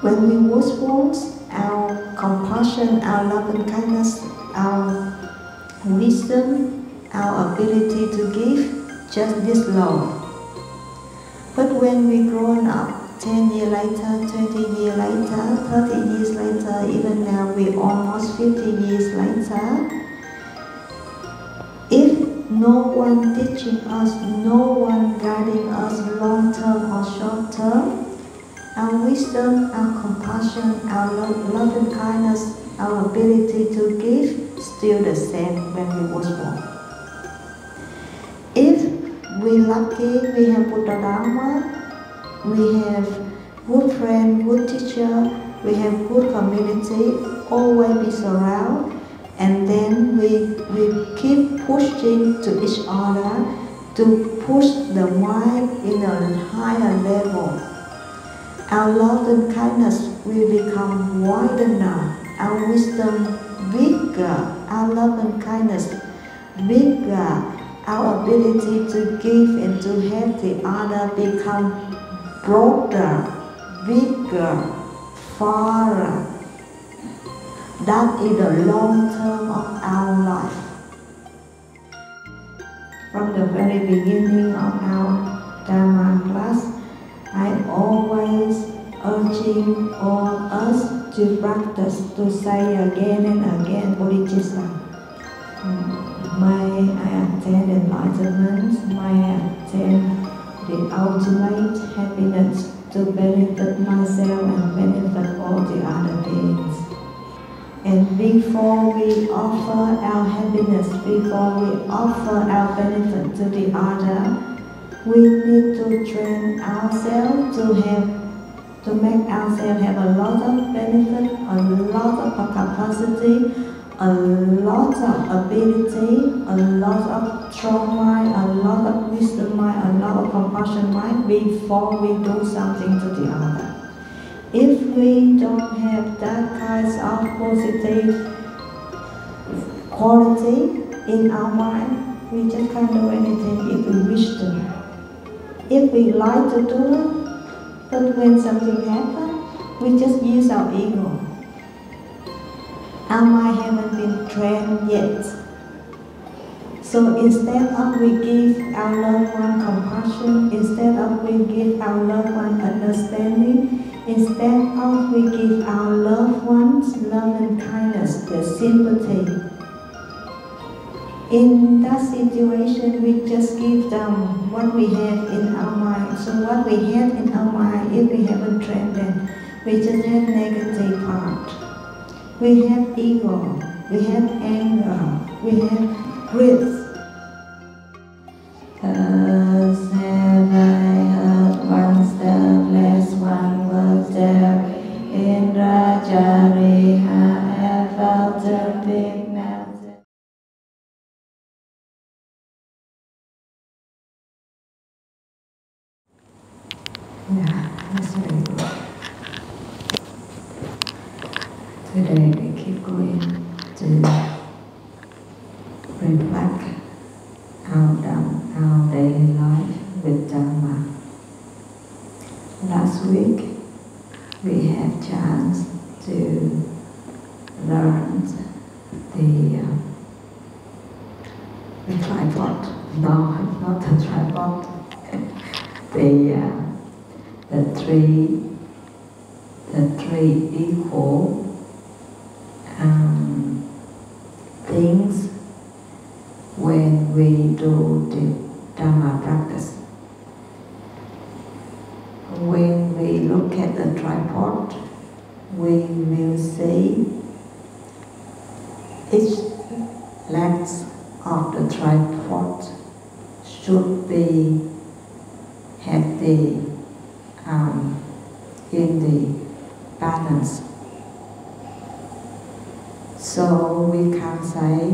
When we was born, our compassion, our love and kindness, our wisdom, our ability to give, just this low. But when we grown up, 10 years later, 20 years later, 30 years later, even now we almost 50 years later, if no one teaching us, no one guiding us long term or short term, our wisdom, our compassion, our love and kindness, our ability to give, still the same when we was born. If we lucky, we have Buddha Dharma, we have good friend, good teacher, we have good community, always be surrounded, and then we keep pushing to each other to push the mind in a higher level. Our love and kindness will become wider, our wisdom bigger, our love and kindness bigger, our ability to give and to help the other become broader, bigger, farther. That is the long term of our life. From the very beginning of our Dharma class, I always urging all us to practice, to say again and again Bodhisattva. May I attain enlightenment, may I attain the ultimate happiness to benefit myself and benefit all the other beings. And before we offer our happiness, before we offer our benefit to the other, we need to train ourselves to make ourselves have a lot of benefit, a lot of capacity, a lot of ability, a lot of strong mind, a lot of wisdom mind, a lot of compassion mind before we do something to the other. If we don't have that kind of positive quality in our mind, we just can't do anything if we wish to. If we like to do it, but when something happens, we just use our ego. Our mind haven't been trained yet. So instead of we give our loved one compassion, instead of we give our loved one understanding, instead of we give our loved ones love and kindness, the sympathy, in that situation, we just give them what we have in our mind. So what we have in our mind, if we haven't trained them, we just have negative part. We have ego, we have anger, we have greed. Thus have I heard once the blessed one was there in Rajariha, I felt a big mountain. Yeah, that's very good. Today we keep going to reflect our daily life with Dharma. Last week we had chance to learn the tripod. No, not the tripod. the three equal things when we do the Dharma practice. When we look at the tripod, we will see each leg of the tripod should be have the in the balance. So we can say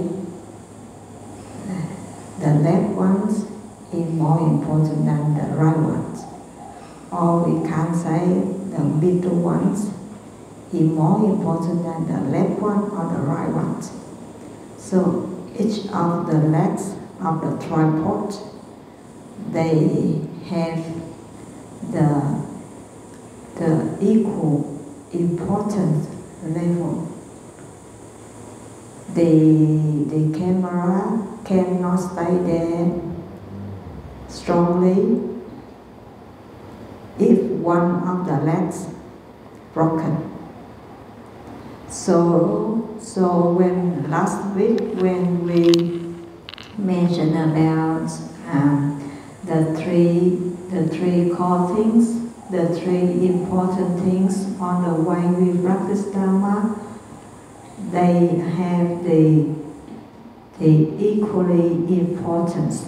the left ones is more important than the right ones, or we can say the middle ones is more important than the left one or the right ones. So each of the legs of the tripod, they have the equal important level. The camera cannot stay there strongly if one of the legs broken. So when last week when we mentioned about the three core things, the three important things on the way we practice Dharma, they have the equally importance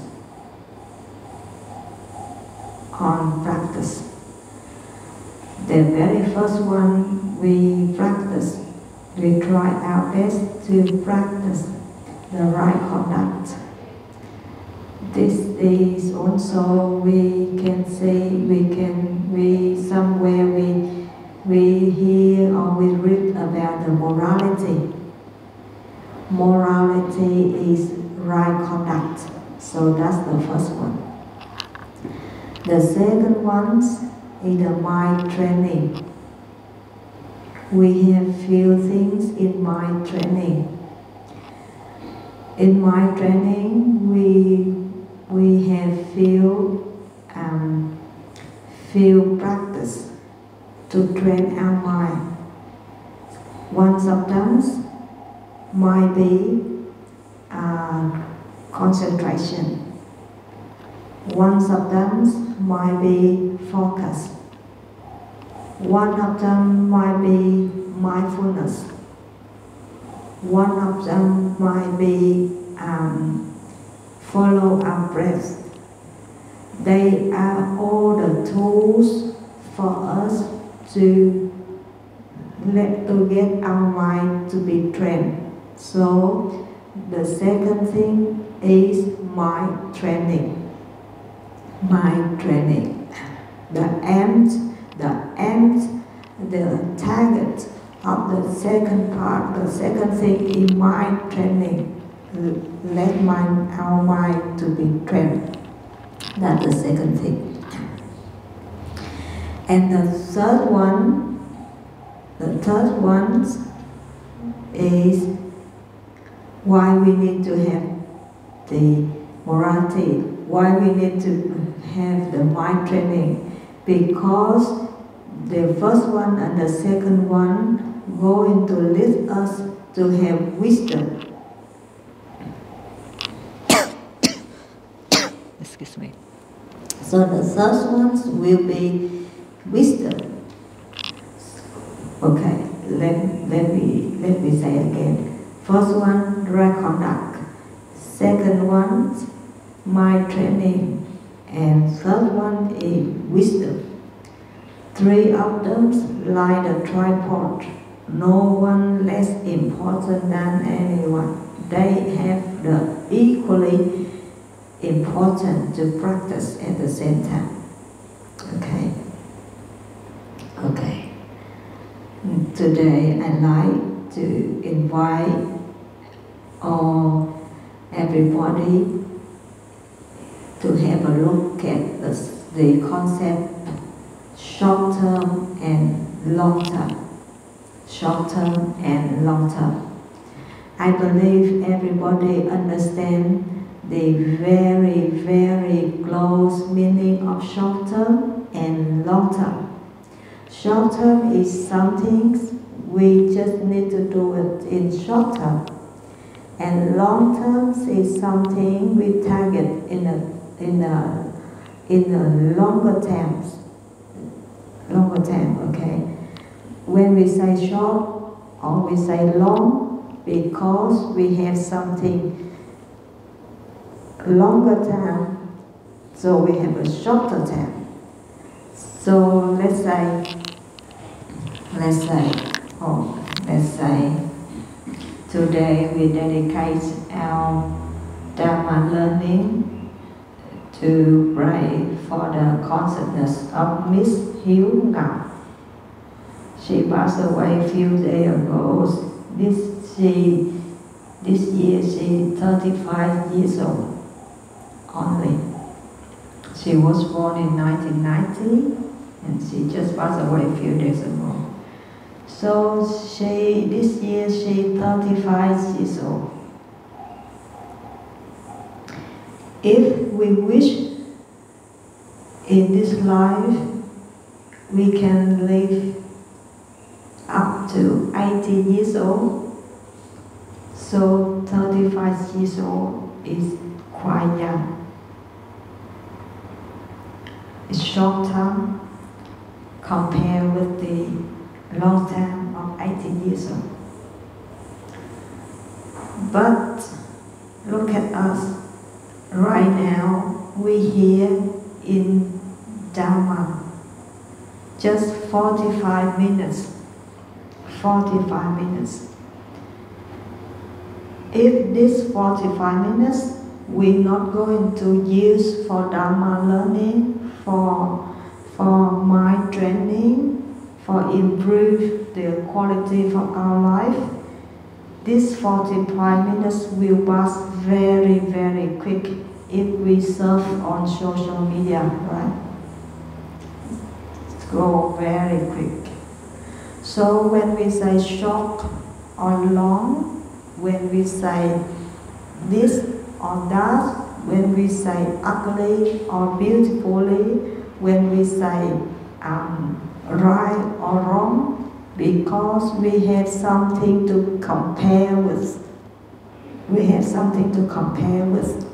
on practice. The very first one we practice, we try our best to practice the right conduct. This is also we can say somewhere we hear or we read about the morality. Morality is right conduct. So that's the first one. The second one is the mind training. We have few things in mind training. In mind training, we have few practice to train our mind. One of them might be concentration. One of them might be focus. One of them might be mindfulness. One of them might be follow our breath. They are all the tools for us to get our mind to be trained. So the second thing is mind training. Mind training. The target of the second part, the second thing is mind training. Let our mind to be trained. That's the second thing. And the third one is why we need to have the morality, why we need to have the mind training, because the first one and the second one going to lead us to have wisdom. Excuse me. So the first ones will be wisdom. Okay, let me say again. First one, right conduct. Second one, mind training. And third one is wisdom. Three of them like the tripod. No one less important than anyone. They have the equally important to practice at the same time. Okay. Okay. Today I'd like to invite everybody to have a look at the concept short term and long term. Short term and long term. I believe everybody understands the very, very close meaning of short term and long term. Short term is something we just need to do it in short term. And long term is something we target in a longer term. Longer term, okay? When we say short or we say long, because we have something longer term, so we have a shorter term. So let's say today we dedicate our Dharma learning to pray for the consciousness of Miss Hiếu Ngọc. She passed away a few days ago. This year she's 35 years old only. She was born in 1990 and she just passed away a few days ago. So this year she's 35 years old. If we wish in this life, we can live up to 80 years old. So 35 years old is quite young. It's short term compared with the long term of 80 years old. But look at us right now. We here in Dharma. Just 45 minutes. 45 minutes. If this 45 minutes we're not going to use for Dharma learning, for mind training, for improve the quality of our life, this 45 minutes will pass very, very quick if we surf on social media, right? Go very quick. So when we say short or long, when we say this or that, when we say ugly or beautifully, when we say right or wrong, because we have something to compare with. We have something to compare with.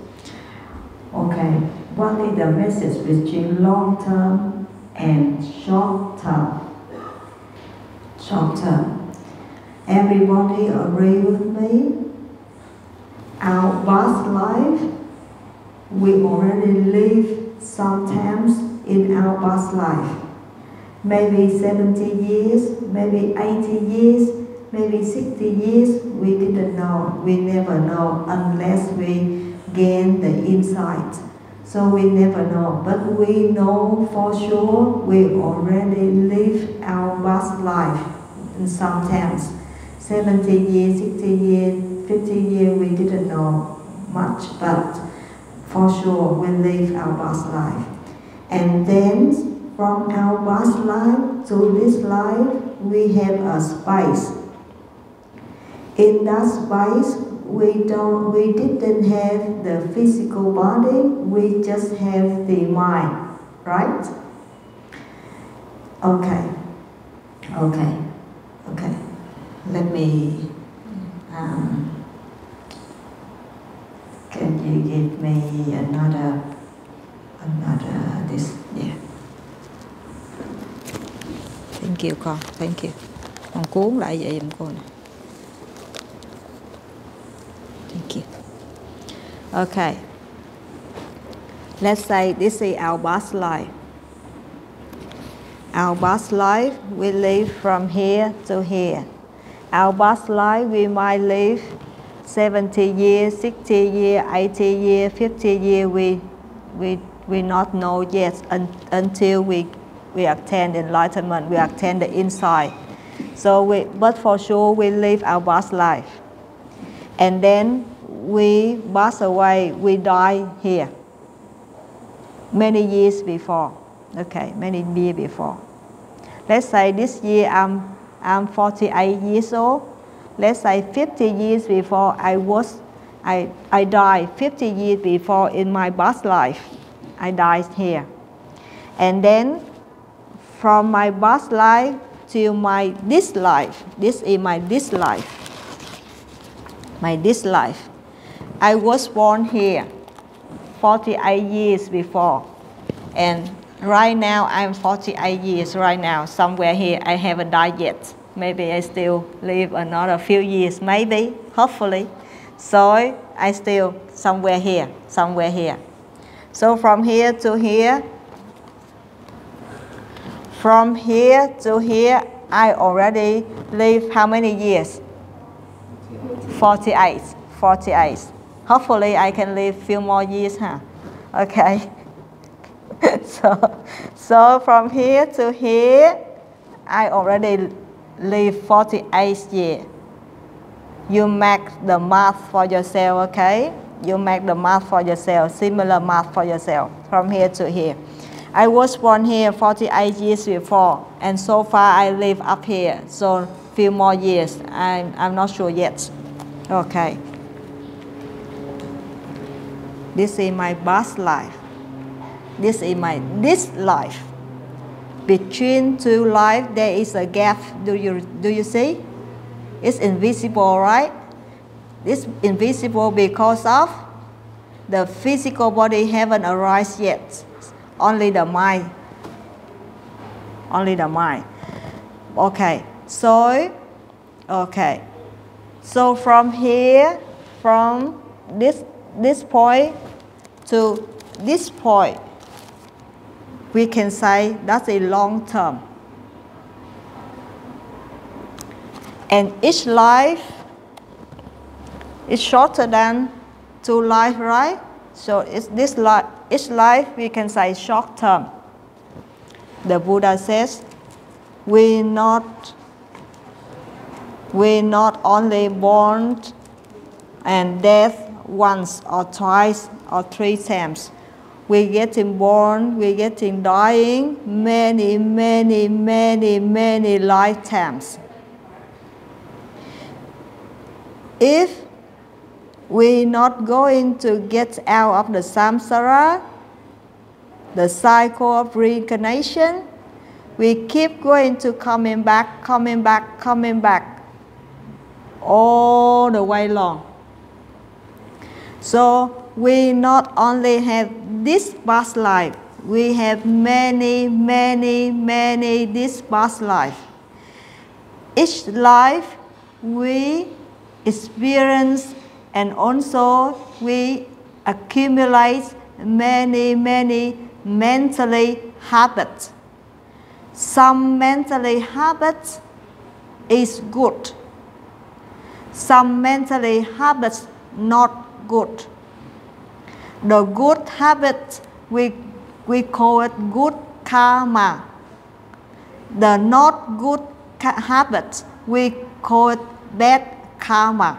Okay, what is the message between long term and short term? Short term. Everybody agree with me? Our past life, we already live sometimes in our past life. Maybe 70 years, maybe 80 years, maybe 60 years, we didn't know. We never know unless we gain the insight. So we never know. But we know for sure we already live our past life. And sometimes 70 years, 60 years, 50 years, we didn't know much, but for sure we live our past life. And then from our past life to this life, we have a space. In that space, we didn't have the physical body, we just have the mind, right? Okay. Let me, can you give me another this, yeah. Thank you con, thank you. Con cuốn lại vậy giùm cô nè. Thank you. Okay. Let's say this is our past life. Our past life, we live from here to here. Our past life, we might live 70 years, 60 years, 80 years, 50 years. We not know yet until we attain enlightenment, we attain the insight. So but for sure, we live our past life. And then we pass away, we die here. Many years before. Okay, many years before. Let's say this year I'm 48 years old. Let's say 50 years before I died. 50 years before in my past life, I died here. And then from my past life to this life, this is this life. This life. I was born here 48 years before. And right now, I'm 48 years right now, somewhere here. I haven't died yet. Maybe I still live another few years, maybe, hopefully. So I still somewhere here. So from here to here, I already live how many years? 48. Hopefully I can live a few more years, huh? Okay. So from here to here, I already live 48 years. You make the math for yourself, okay? You make the math for yourself, similar math for yourself, from here to here. I was born here 48 years before, and so far I live up here. So few more years, I'm not sure yet. Okay. This is my past life. This is this life. Between two lives there is a gap. Do you see? It's invisible, right? It's invisible because of the physical body haven't arisen yet. Only the mind. Only the mind. Okay. So from here, from this point to this point, we can say that's a long term. And each life is shorter than two lives, right? So it's each life we can say short term. The Buddha says we're not only born and death once or twice or three times. We're getting born, we're getting dying many lifetimes. If we're not going to get out of the samsara, the cycle of reincarnation, we keep going to coming back all the way long. So we not only have this past life, we have many this past life. Each life we experience and also we accumulate many mentally habits. Some mentally habits is good. Some mentally habits not good. The good habits we call it good karma. The not good habits we call it bad karma.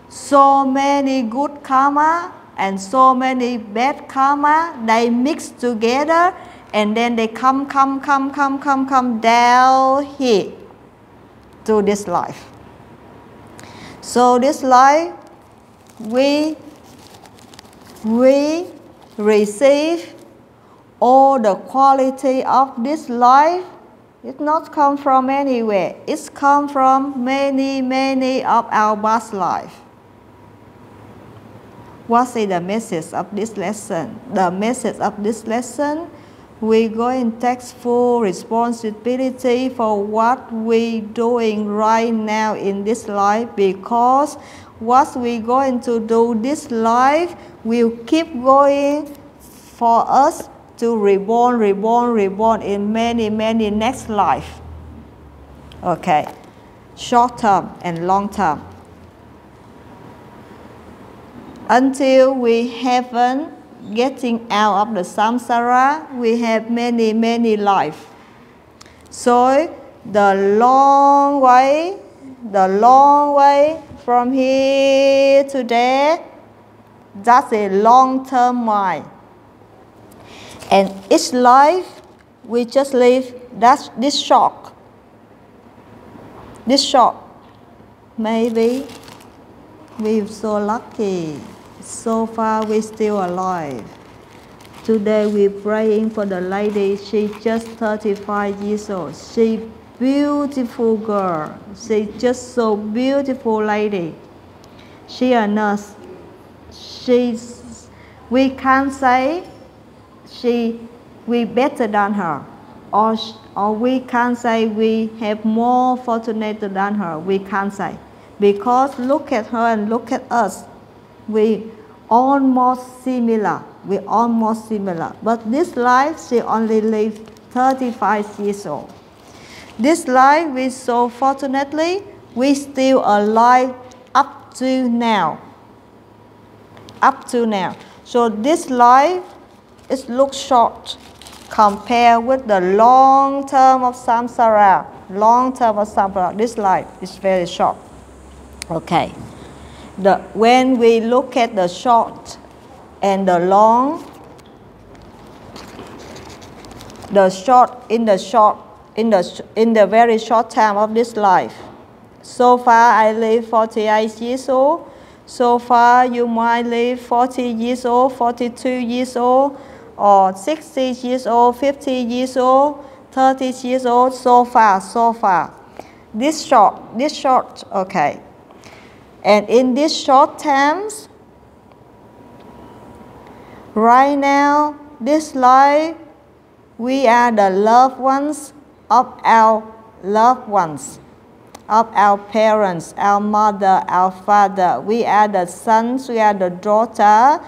So many good karma and so many bad karma, they mix together and then they come down here to this life. So this life we receive all the quality of this life. It not come from anywhere. It's come from many of our past life. What is the message of this lesson? The message of this lesson, we're going to take full responsibility for what we're doing right now in this life, because what we're going to do this life will keep going for us to reborn in many next life. Okay, short term and long term. Until we haven't getting out of the samsara, we have many life. So the long way from here to there, that's a long-term mind. And each life, we just live this short. Maybe we're so lucky. So far, we're still alive. Today, we're praying for the lady. She's just 35 years old. She's beautiful girl. She's just so beautiful lady. She a nurse. We can't say we better than her, or we can't say we have more fortunate than her. We can't say, because look at her and look at us. We almost similar. But this life, she only lived 35 years old. This life, we so fortunately, we still alive up to now. So this life, it looks short compared with the long term of samsara. This life is very short. Okay. When we look at the short and the long, in the very short time of this life. So far I live 48 years old. So far you might live 40 years old, 42 years old, or 60 years old, 50 years old, 30 years old. So far. This short, okay. And in this short times, right now, this life, we are the loved ones of our loved ones, of our parents, our mother, our father. We are the sons, we are the daughter.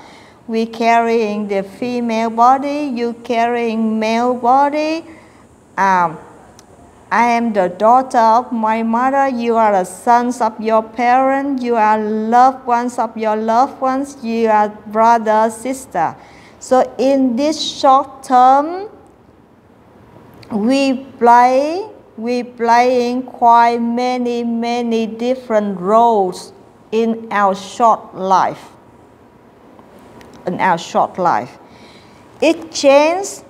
We carrying the female body, you carrying male body. I am the daughter of my mother, you are the sons of your parents, you are loved ones of your loved ones, you are brother, sister. So in this short term, we playing quite many different roles in our short life. It changed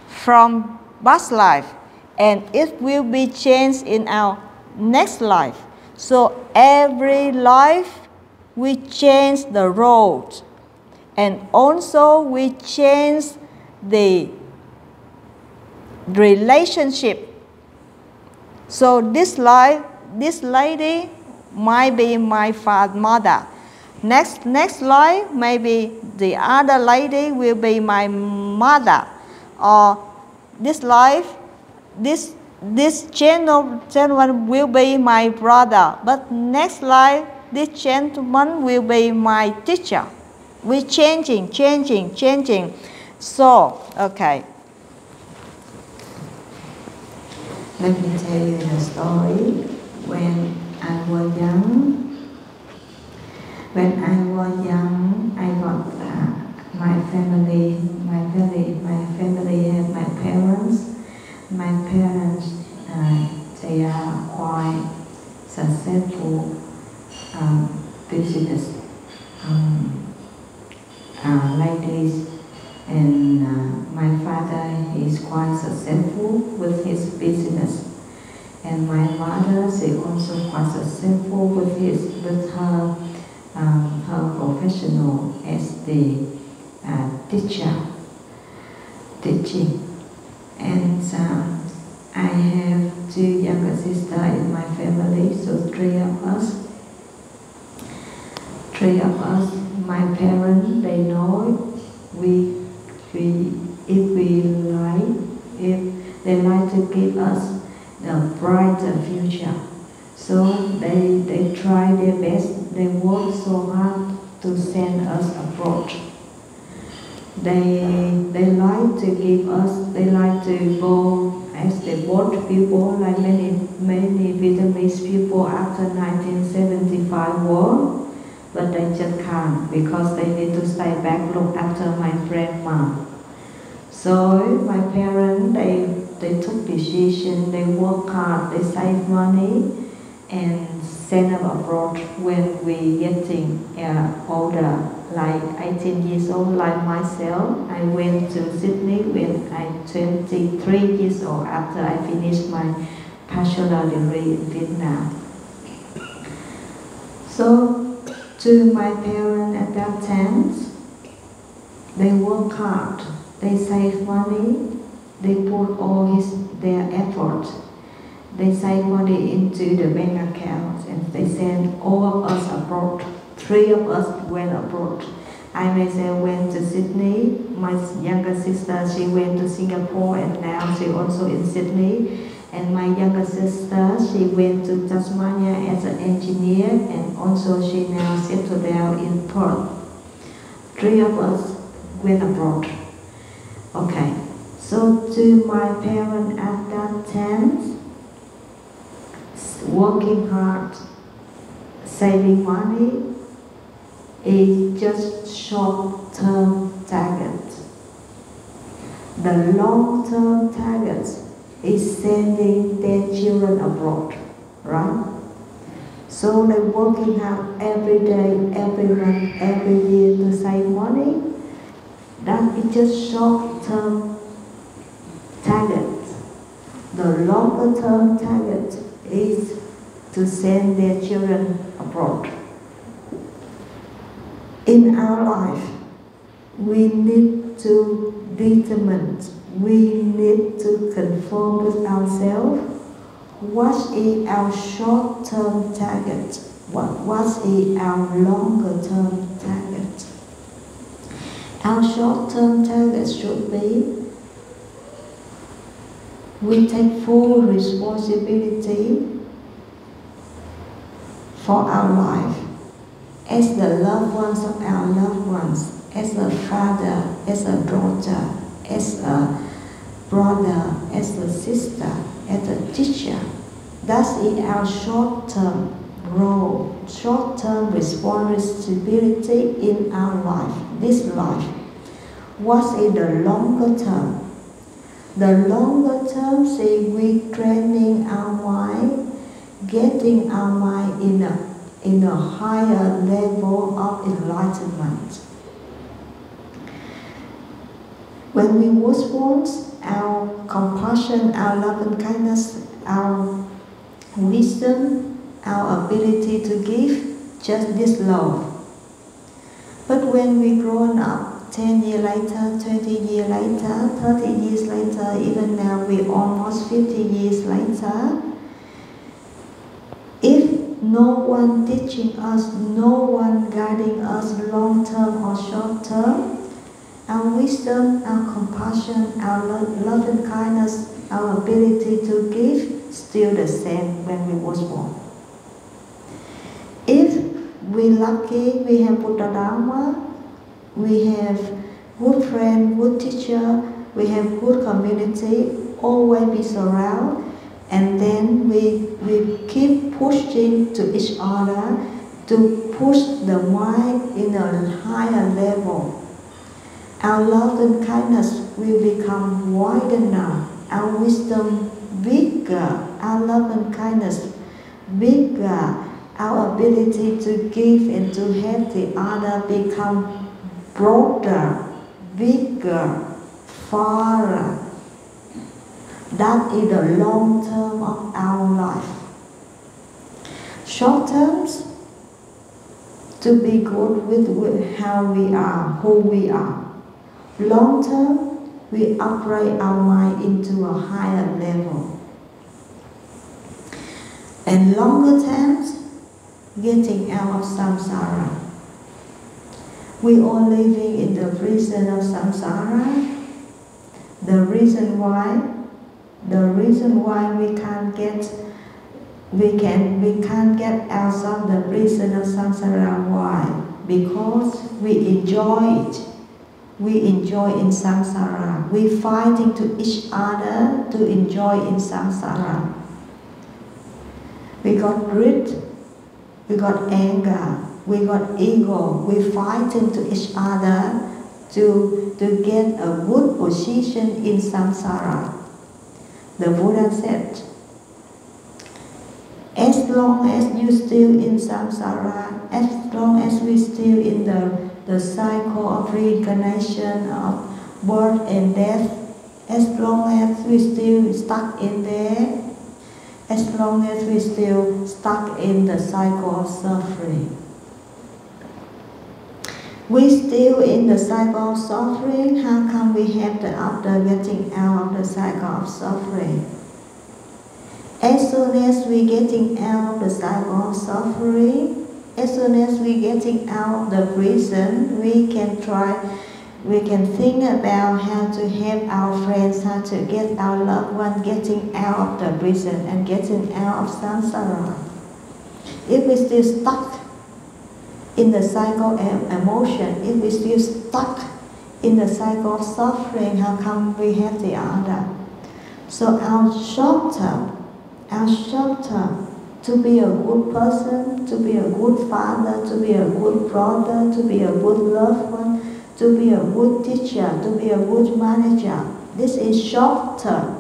from past life, and it will be changed in our next life. So every life we change the roles, and also we change the relationship. So this life, this lady might be my mother. Next life, maybe the other lady will be my mother. Or this life, this gentleman will be my brother. But next life, this gentleman will be my teacher. We're changing. So, okay. Let me tell you the story. When I was young, I got my family had my parents. My parents, they are quite successful business ladies, and my father is quite successful with his business, and my mother is also quite successful with her professional as the teaching. And I have two younger sisters in my family, so three of us. My parents, they know if they like to give us the brighter future. So they try their best. They work so hard to send us abroad. They like to give us. They like to go as the boat people, like many Vietnamese people after 1975 war. But they just can't because they need to stay back look after my grandma. So my parents, they took decision. They work hard. They save money and send us abroad when we getting older, like 18 years old, like myself. I went to Sydney when I'm 23 years old after I finished my bachelor degree in Vietnam. So to my parents at that time, they work hard, they save money, they put all their effort. They save money into the bank account and they send all of us abroad. Three of us went abroad. I myself went to Sydney. My younger sister, she went to Singapore and now she also in Sydney. And my younger sister, she went to Tasmania as an engineer and also she now settled down in Perth. Three of us went abroad. Okay, so to my parents at that time, working hard, saving money is just short-term target. The long-term target is sending their children abroad, right? So they're working hard every day, every month, every year to save money. That is just short-term target. The longer term target is to send their children abroad. In our life, we need to determine, we need to confirm with ourselves what is our short-term target, what is our longer-term target. Our short-term target should be we take full responsibility for our life as the loved ones of our loved ones, as a father, as a daughter, as a brother, as a sister, as a teacher. That is our short-term role, short-term responsibility in our life, this life. What is the longer term? The longer term is we training our mind, getting our mind in a higher level of enlightenment. When we was born, our compassion, our love and kindness, our wisdom, our ability to give, just this low. But when we grown up, 10 years later, 20 years later, 30 years later, even now we almost 50 years later, if no one teaching us, no one guiding us long term or short term, our wisdom, our compassion, our love and kindness, our ability to give, still the same when we was born. If we lucky, we have Buddha Dharma, we have good friend, good teacher, we have good community, always be surrounded, and then we keep pushing to each other to push the mind in a higher level. Our love and kindness will become wider, our wisdom bigger, our love and kindness bigger, our ability to give and to help the other become broader, bigger, farther. That is the long term of our life. Short terms, to be good with how we are, who we are. Long term, we upgrade our mind into a higher level. And longer terms, getting out of samsara. We all living in the prison of samsara. The reason why we can't get out of the prison of samsara. Why? Because we enjoy it. We enjoy in samsara. We fighting to each other to enjoy in samsara. We got greed, we got anger, we got ego. We fighting to each other to get a good position in samsara. The Buddha said, as long as you still in samsara, as long as we still in the cycle of reincarnation, of birth and death, as long as we still stuck in there, as long as we still stuck in the cycle of suffering. We still in the cycle of suffering. How come we have the after getting out of the cycle of suffering? As soon as we getting out of the cycle of suffering, as soon as we getting out of the prison, we can think about how to help our friends, how to get our loved one getting out of the prison and getting out of samsara. If we still stuck in the cycle of emotion, if we still stuck in the cycle of suffering, how come we have the other? So our short term, to be a good person, to be a good father, to be a good brother, to be a good loved one, to be a good teacher, to be a good manager. This is short term.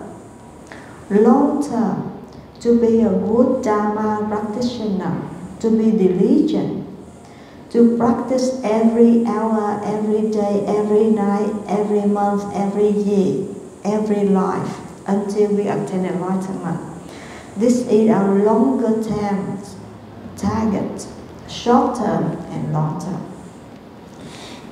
Long term, to be a good Dharma practitioner, to be diligent, to practice every hour, every day, every night, every month, every year. every life until we attain enlightenment. This is our longer term target, short term and long term.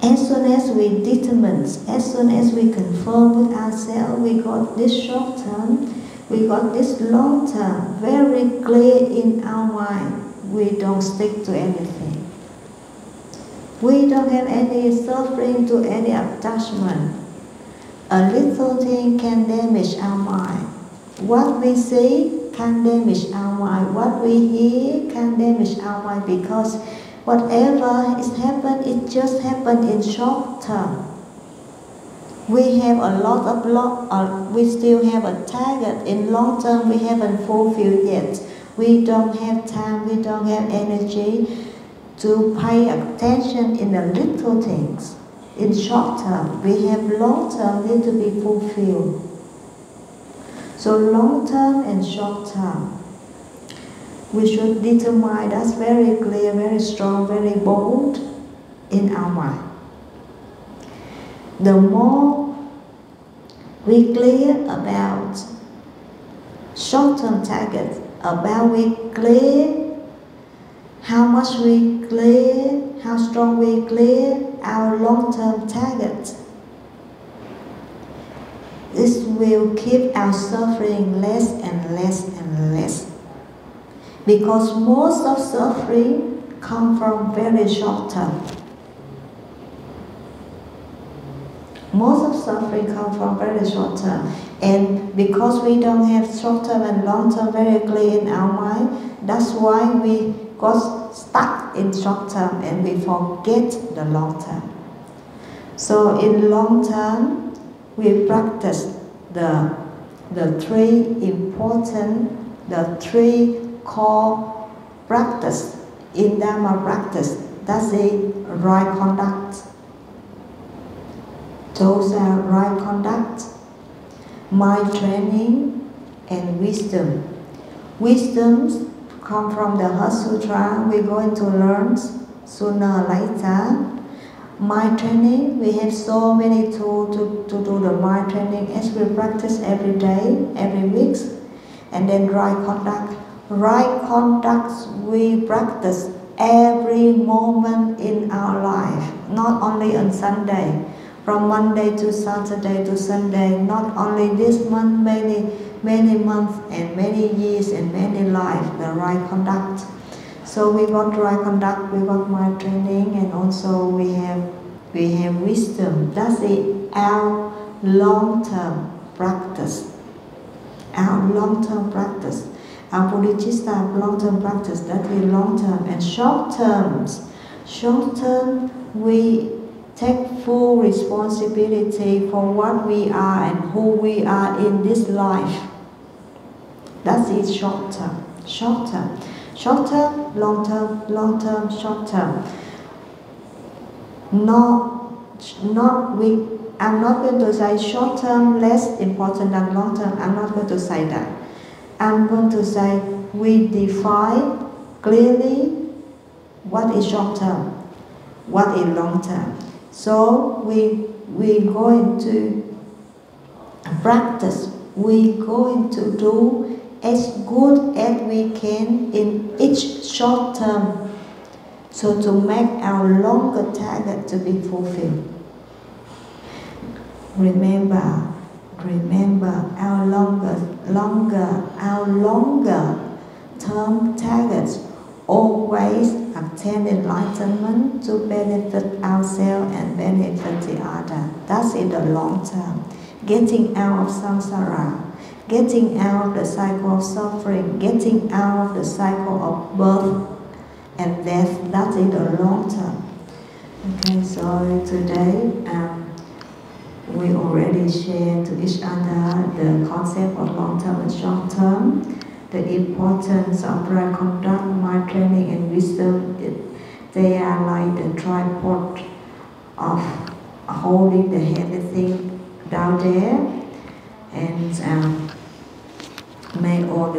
As soon as we determine, as soon as we confirm with ourselves, we got this short term, we got this long term, very clear in our mind, we don't stick to anything. We don't have any suffering to any attachment. A little thing can damage our mind. What we see can damage our mind. What we hear can damage our mind, because whatever is happened, it just happened in short term. We have a lot of we still have a target. In long term, we haven't fulfilled yet. We don't have time, we don't have energy to pay attention in the little things. In short term, we have long term need to be fulfilled. So long term and short term, we should determine that's very clear, very strong, very bold in our mind. The more we clear about short-term targets, about we clear how much we clear, how strong we clear our long-term targets, this will keep our suffering less and less and less. Because most of suffering comes from very short term. Most of suffering comes from very short term. And because we don't have short term and long term very clear in our mind, that's why we got stuck in short term and we forget the long term. So in long term, we practice the three core practice in Dharma practice. That's the right conduct. Those are right conduct, mind training, and wisdom. Wisdoms come from the Heart Sutra. We're going to learn sooner or later. Mind training, we have so many tools to do the mind training as we practice every day, every week. And then right conduct. Right conduct we practice every moment in our life, not only on Sunday. From Monday to Saturday to Sunday, not only this month, many months and many years and many lives, the right conduct. So we got right conduct, we got mind training, and also we have wisdom. That's our long-term practice. Our long-term practice. Our Bodhisattva long-term practice, that is long-term. And short-term, we take full responsibility for what we are and who we are in this life. That is short-term. Short-term. Short-term, long-term, long-term, short-term. I'm not going to say short-term less important than long-term. I'm not going to say that. I'm going to say we define clearly what is short-term, what is long-term. So we're going to practice, we're going to do as good as we can in each short term, so to make our longer target to be fulfilled. Remember, our longer term targets always attain enlightenment to benefit ourselves and benefit the other. That's in the long term. Getting out of samsara, getting out of the cycle of suffering, getting out of the cycle of birth and death. That's in the long term. Okay, so today we already shared to each other the concept of long term and short term. The importance of right conduct, mind training, and wisdom, they are like the tripod of holding the heavy thing down there. And may all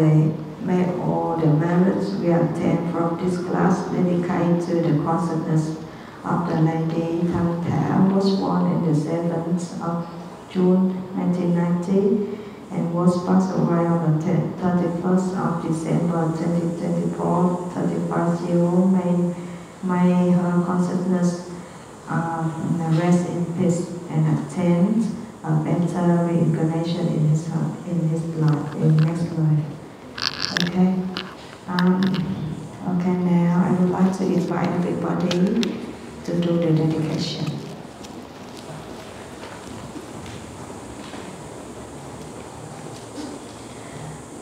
the merits we obtain from this class dedicate to the consciousness of the lady Thang Thảo, was born in the 7th of June 1990, and was passed away on the 31st of December 2024, 35-year-old. May her consciousness rest in peace and attain a better reincarnation in his life, in next life. Okay. Okay. Now I would like to invite everybody to do the dedication.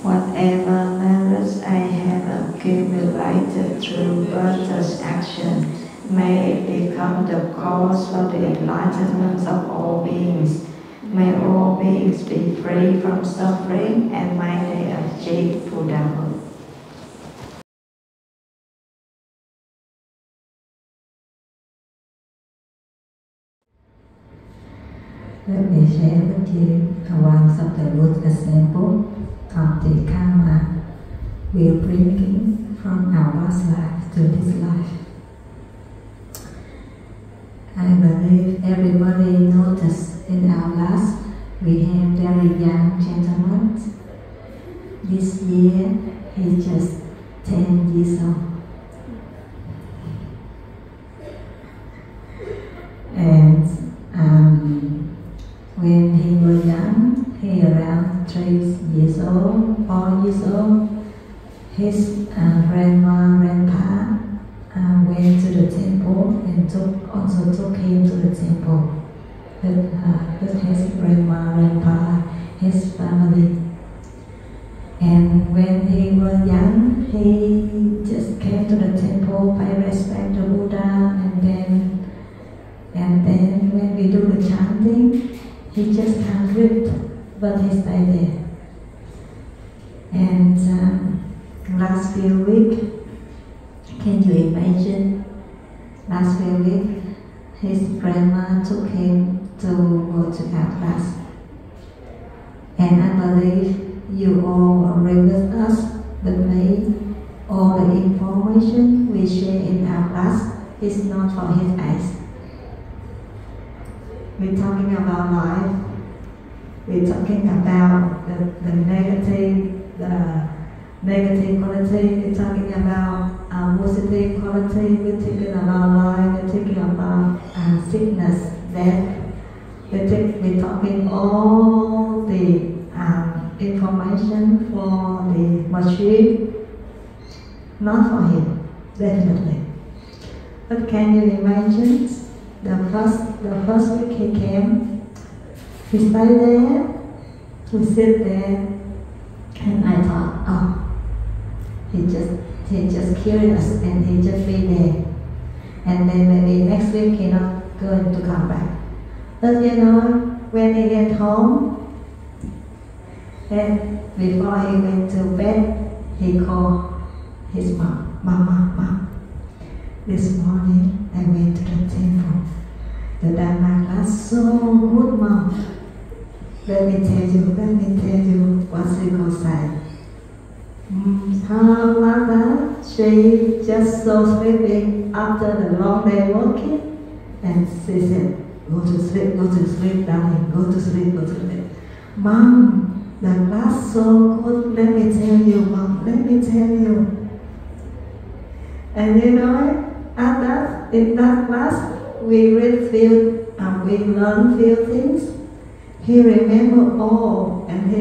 Whatever merits I have accumulated through virtuous action, may it become the cause for the enlightenment of all beings. May all beings be free from suffering, and may they achieve Buddhahood. Let me share with you one of the good examples of the karma we are bringing from our past life to this life. I believe everybody noticed in our class we have very young gentleman. This year he's just 10 years old. And when he was young, he around 3 years old, 4 years old, his grandma, grandpa went to the temple and also took him to the temple with his grandma, grandpa, his family. And when he was young, he just came to the temple, pay respect to Buddha, and then when we do the chanting, he just can't read, but he stayed there. And last few weeks, can you imagine? Last few weeks, his grandma took him to go to our class. And I believe you all agree with us, with me. All the information we share in our class is not for his eyes. We're talking about life. We're talking about the negative quality. We're talking about positive quality. We're talking about life. We're talking about sickness, death. We're talking all the information for the machine, not for him, definitely. But can you imagine? The first week he came, he stayed there, he sit there, and I thought, oh, he just curious and he just be there. And then maybe next week he's not going to come back. But you know, when he went home, and before he went to bed, he called his mom, Mama. This morning I went to the temple. The Dharma class so good, Mom. Let me tell you what she gonna say. Her mother, she just so sleeping after the long day working, and she said, go to sleep, darling, go to sleep. Mom, the class so good, let me tell you, Mom, let me tell you. And you know, in that class, we learn few things. He remembered all, and he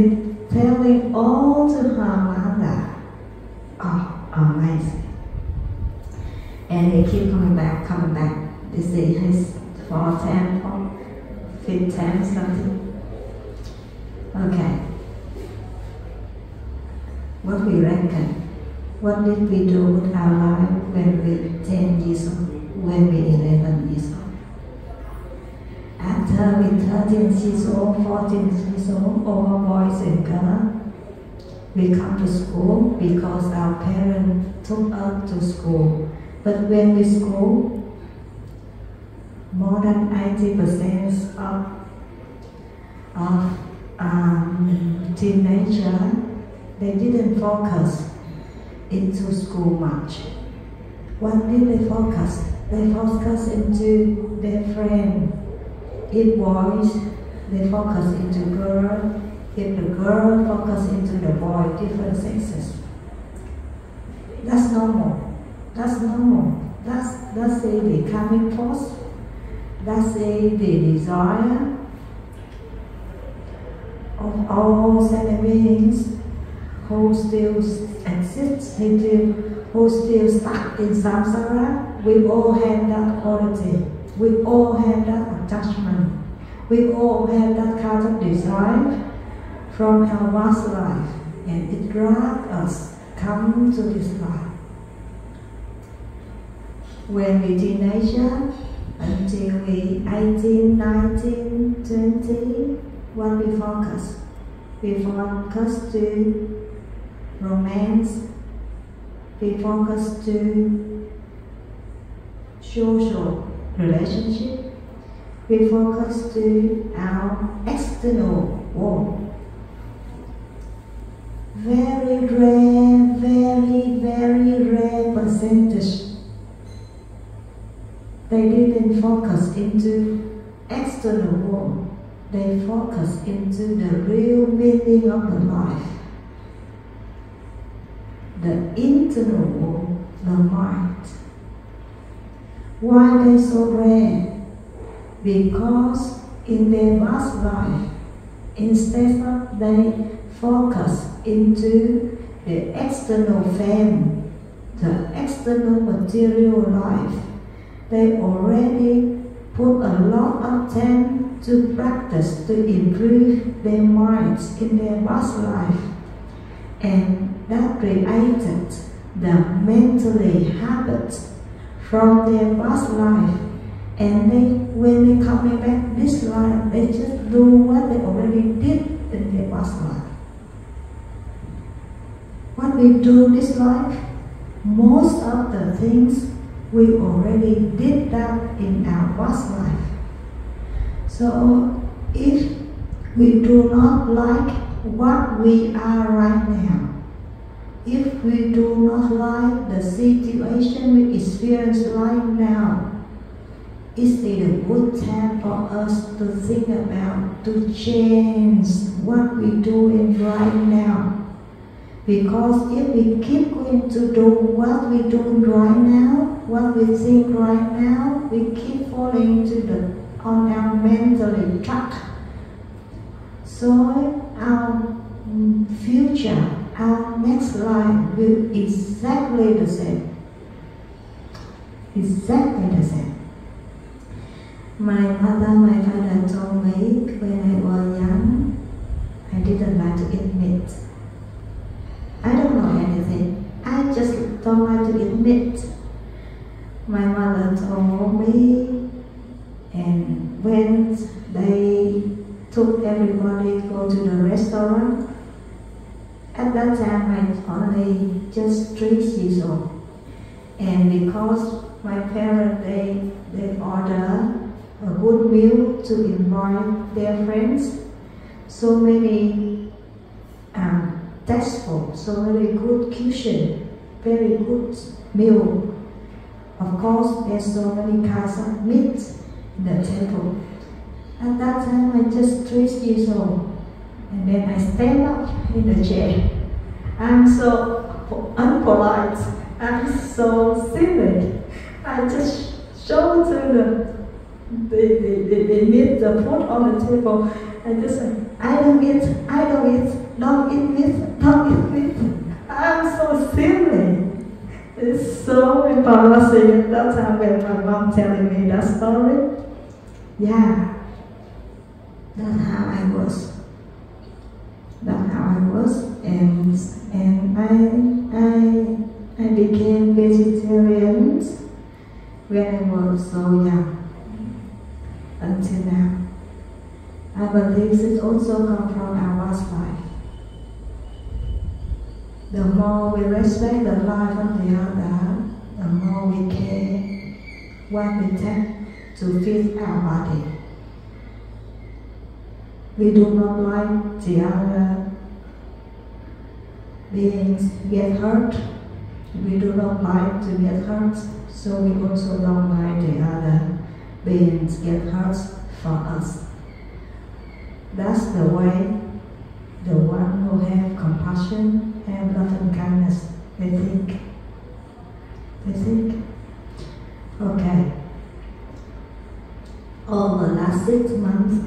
telling all to her mother. Oh, amazing! And he keep coming back. This is his 4th time, 5th time, something. Okay. What we reckon? What did we do with our life when we 10 years old? When we 11 years old? After we 13 years old, 14 years old, all boys and girls, we come to school because our parents took us to school. But when we school, more than 80% of teenagers, they didn't focus into school much. What did they focus? They focus into their friend. If boys, they focus into girl. If the girl focus into the boy, different sexes. That's normal. That's normal. That's the karmic force. That's the desire of all sentient beings who still exist, who still stuck in samsara. We all have that quality. We all have that attachment. We all have that kind of desire from our past life, and it drags us come to this life. When we teenager, until we 18, 19, 20, what we focus? We focus to romance, we focus to social relationship, we focus to our external world. Very rare, very rare percentage. They didn't focus into external world. They focus into the real meaning of the life. The internal world, the mind. Why they so rare? Because in their past life, instead of they focus into the external fame, the external material life, they already put a lot of time to practice to improve their minds in their past life, and that created the mentally habits from their past life. And when they coming back this life, they just do what they already did in their past life. What we do this life, most of the things we already did that in our past life. So if we do not like what we are right now, if we do not like the situation we experience right now, is it a good time for us to think about to change what we're doing right now? Because if we keep going to do what we're doing right now, what we think right now, we keep falling on our mentally track. So our future, our next life will exactly the same. Exactly the same. My mother, my father told me when I was young, I didn't like to eat meat. I don't know anything. I just don't like to eat meat. My mother told me, and when they took everybody go to the restaurant, at that time I only just 3 years old. And because my parents, they order a good meal to invite their friends, so many tasteful, so very good cuisine, very good meal. Of course, there's so many kinds of meat in the table. At that time, I just 3 years old, and then I stand up in the chair. I'm so unpolite. I'm so silly. I just show to the meat, the food on the table, and just say, I don't eat, don't eat meat, don't eat meat. I'm so silly. It's so embarrassing at that time when my mom telling me that story. Yeah, that's how I was. That's how I was, and I became vegetarian when I was so young. Until now, I believe it also comes from our past life. The more we respect the life of the other, the more we care what we take to feed our body. We do not like the other beings get hurt. We do not like to get hurt, so we also don't like the other beings get hurt for us. That's the way the one who have compassion, have love and kindness, they think. They think. Okay. Over the last 6 months,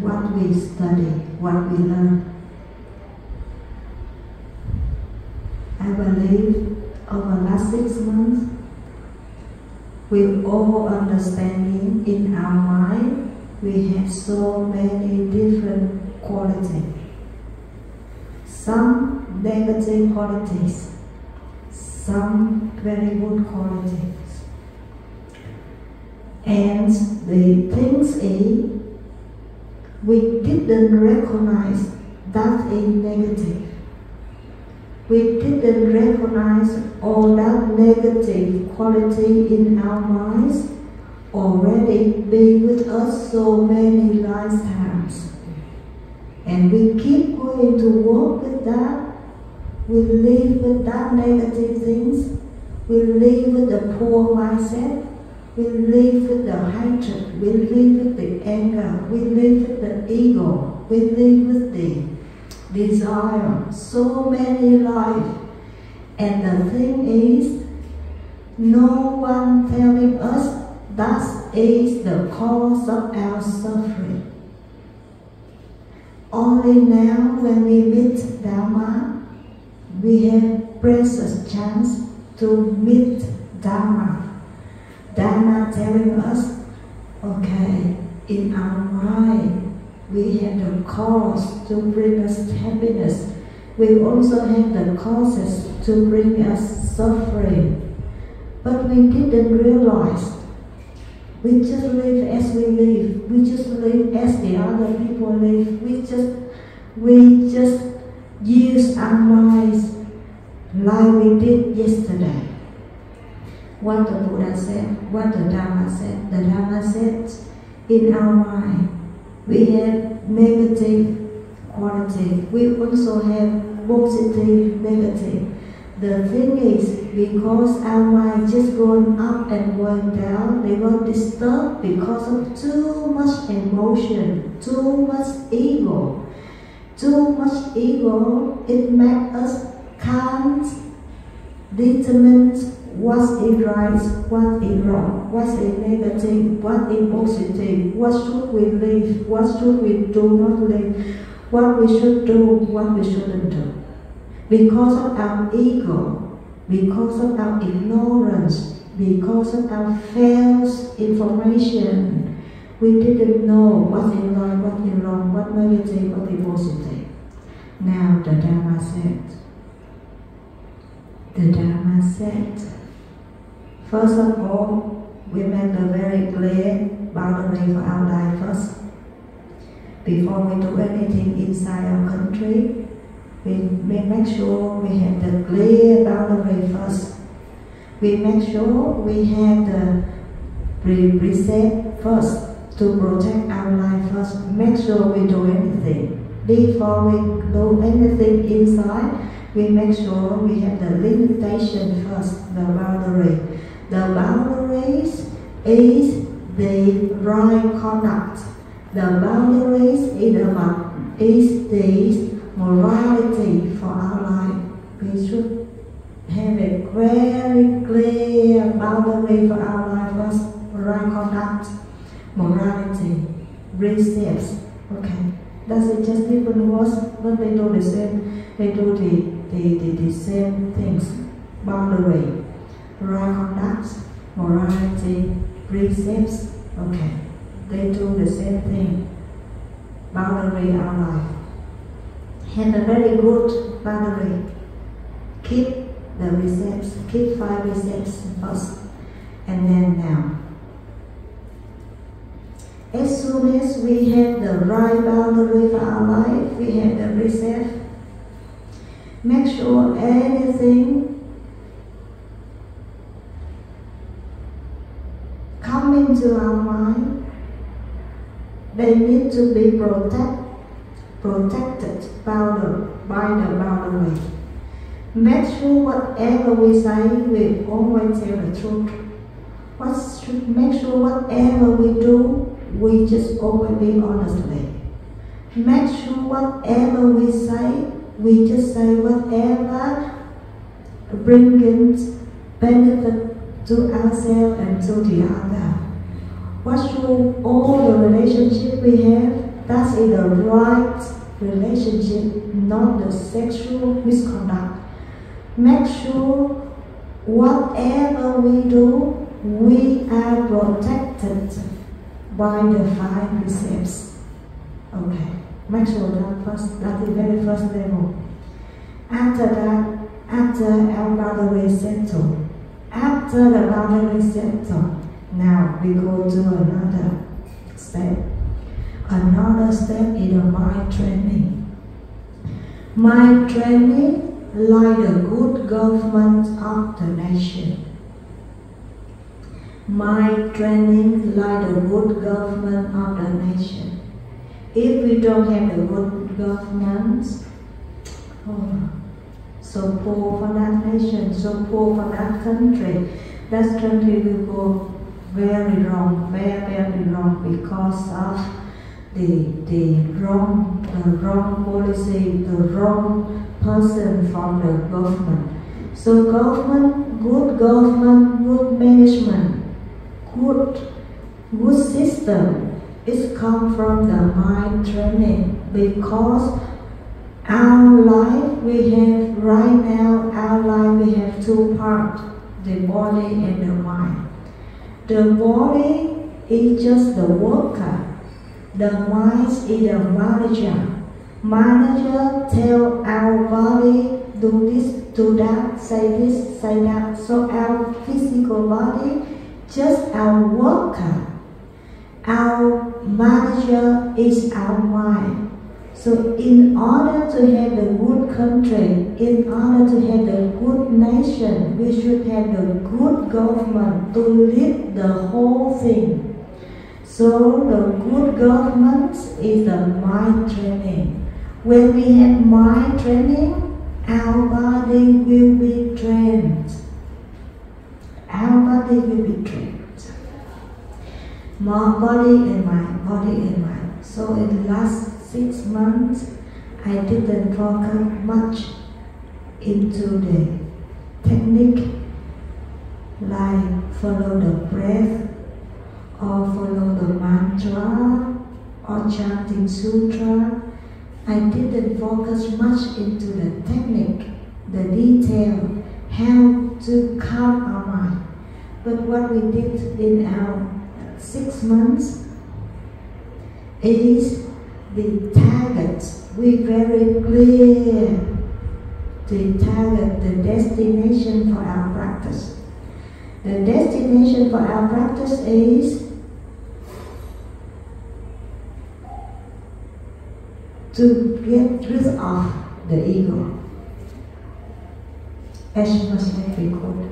what we study, what we learn, I believe over the last 6 months, with all understanding in our mind, we have so many different qualities. Some negative qualities, some very good qualities. And the things is, we didn't recognize that is negative. We didn't recognize all that negative quality in our minds already been with us so many lifetimes. And we keep going to work with that. We live with that negative things. We live with the poor mindset. We live with the hatred. We live with the anger. We live with the ego. We live with the desire. So many lives. And the thing is, no one telling us that is the cause of our suffering. Only now when we meet Dharma, we have precious chance to meet Dharma. Dharma telling us, okay, in our mind, we have the cause to bring us happiness. We also have the causes to bring us suffering. But we didn't realize. We just live as we live. We just live as the other people live. We just use our minds like we did yesterday. What the Buddha said, what the Dharma said. The Dharma said, in our mind, we have negative quality. We also have positive, negative. The thing is, because our mind just going up and going down, they got disturbed because of too much emotion, too much ego. Too much ego, it makes us can't determine what's right, what is wrong, what's negative, what is positive, what should we live, what should we do not live, what we should do, what we shouldn't do. Because of our ego, because of our ignorance, because of our false information, we didn't know what is right, what is wrong, what negative, what is positive. Now the Dharma said, first of all, we make a very clear boundary for our life first. Before we do anything inside our country, we make sure we have the clear boundary first. We make sure we have the precept first to protect our life first. Make sure we do anything. Before we do anything inside, we make sure we have the limitation first, the boundary. The boundaries is the right conduct. The boundaries is the morality for our life. We should have a very clear boundary for our life first. Right conduct, morality, precepts. Okay, that's it. Just different words, but they do the same. They do the same things. Boundary, right conduct, morality, precepts. Okay, they do the same thing. Boundary our life. Have a very good boundary. Keep the precepts, keep 5 precepts first, and then now. As soon as we have the right boundary for our life, we have the precept. Make sure anything come into our mind, they need to be protected by the boundary. Make sure whatever we say, we always tell the truth. Make sure whatever we do, we just always be honestly. Make sure whatever we say, we just say whatever brings benefit to ourselves and to the other. What should all the relationship we have, that's in the right relationship, not the sexual misconduct. Make sure whatever we do, we are protected by the 5 precepts. Okay, make sure that first, that's the very first level. After that, after our boundary settled, after the boundary settled, now we go to another step. Another step is the mind training. Mind training like the good government of the nation. Mind training like the good government of the nation. If we don't have the good government, so poor for that nation, so poor for that country will go very wrong, very wrong, because of the wrong policy, the wrong person from the government. So government, good management, good system is come from the mind training, because our life we have right now, our life we have 2 parts, the body and the mind. The body is just the worker. The mind is the manager. Manager tell our body, do this, do that, say this, say that. So our physical body, just our worker. Our manager is our mind. So in order to have a good country, in order to have a good nation, we should have the good government to lead the whole thing. So the good government is the mind training. When we have mind training, our body will be trained. Our body will be trained. More body and mind, body and mind. So in the last 6 months, I didn't focus much into the technique like follow the breath, or follow the mantra, or chanting sutra. I didn't focus much into the technique, the detail, how to calm our mind. But what we did in our 6 months is the target. We very clear the target, the destination for our practice. The destination for our practice is to get rid of the ego as much as we could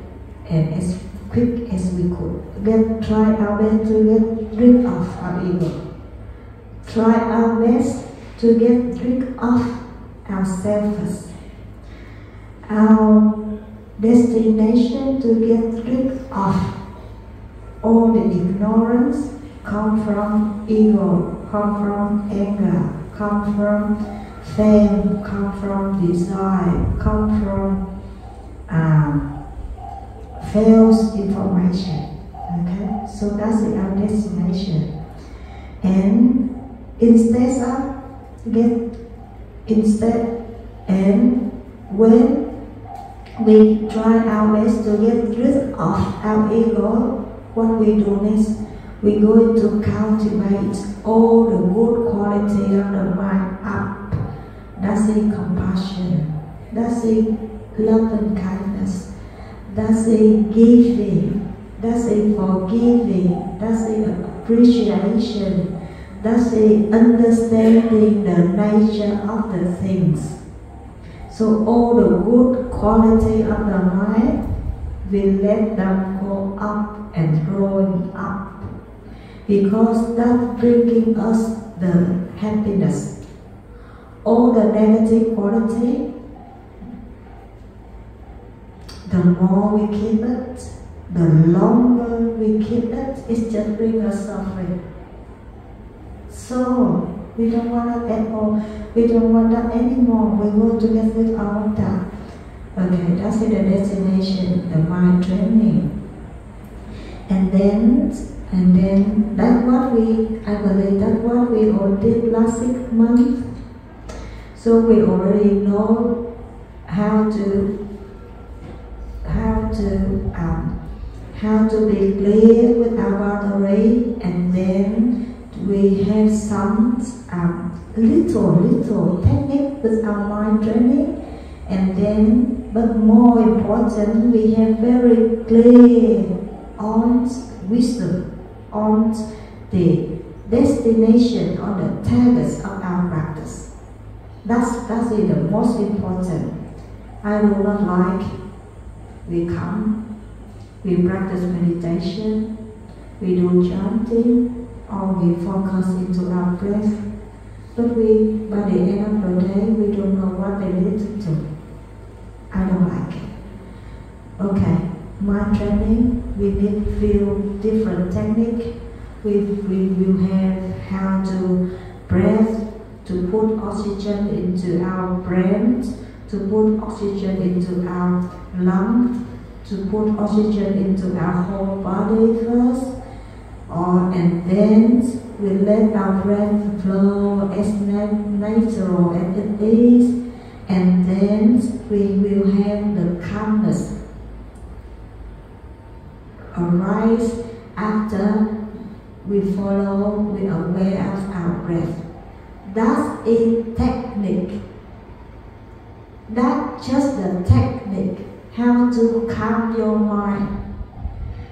and as quick as we could. Try our best to get rid of our ego. Try our best to get rid of ourselves. Our destination to get rid of all the ignorance come from ego, come from anger, come from fame, come from desire, come from false information. Okay, so that's our destination. And when we try our best to get rid of our ego, what we do next, we go to cultivate all the good quality of the mind up. That's the compassion, that's the love and kindness, that's the giving, that's the forgiving, that's the appreciation, that's the understanding the nature of the things. So all the good quality of the mind, we let them go up and growing up, because that's bringing us the happiness. All the negative quality, the more we keep it, the longer we keep it, it just brings us suffering. So We don't want that at all. We don't want that anymore. We want to get rid of all of that. Okay, that's the destination, the mind training. And then that's what I believe that's what we all did last 6 months. So we already know how to be clear with our boundary, and then we have some little technique with our mind training, and then, but more important, we have very clear on wisdom, on the destination, on the targets of our practice. That's the most important. I do not like we come, we practice meditation, we do chanting, or we focus into our breath, but by the end of the day, we don't know what they need to do. I don't like it. Okay, mind training, we need few different technique. We will have how to breathe, to put oxygen into our brain, to put oxygen into our lungs, to put oxygen into our whole body first, and then we let our breath flow as natural as it is, and then we will have the calmness arise after we follow, we are aware of our breath. That's a technique. That's just the technique, how to calm your mind.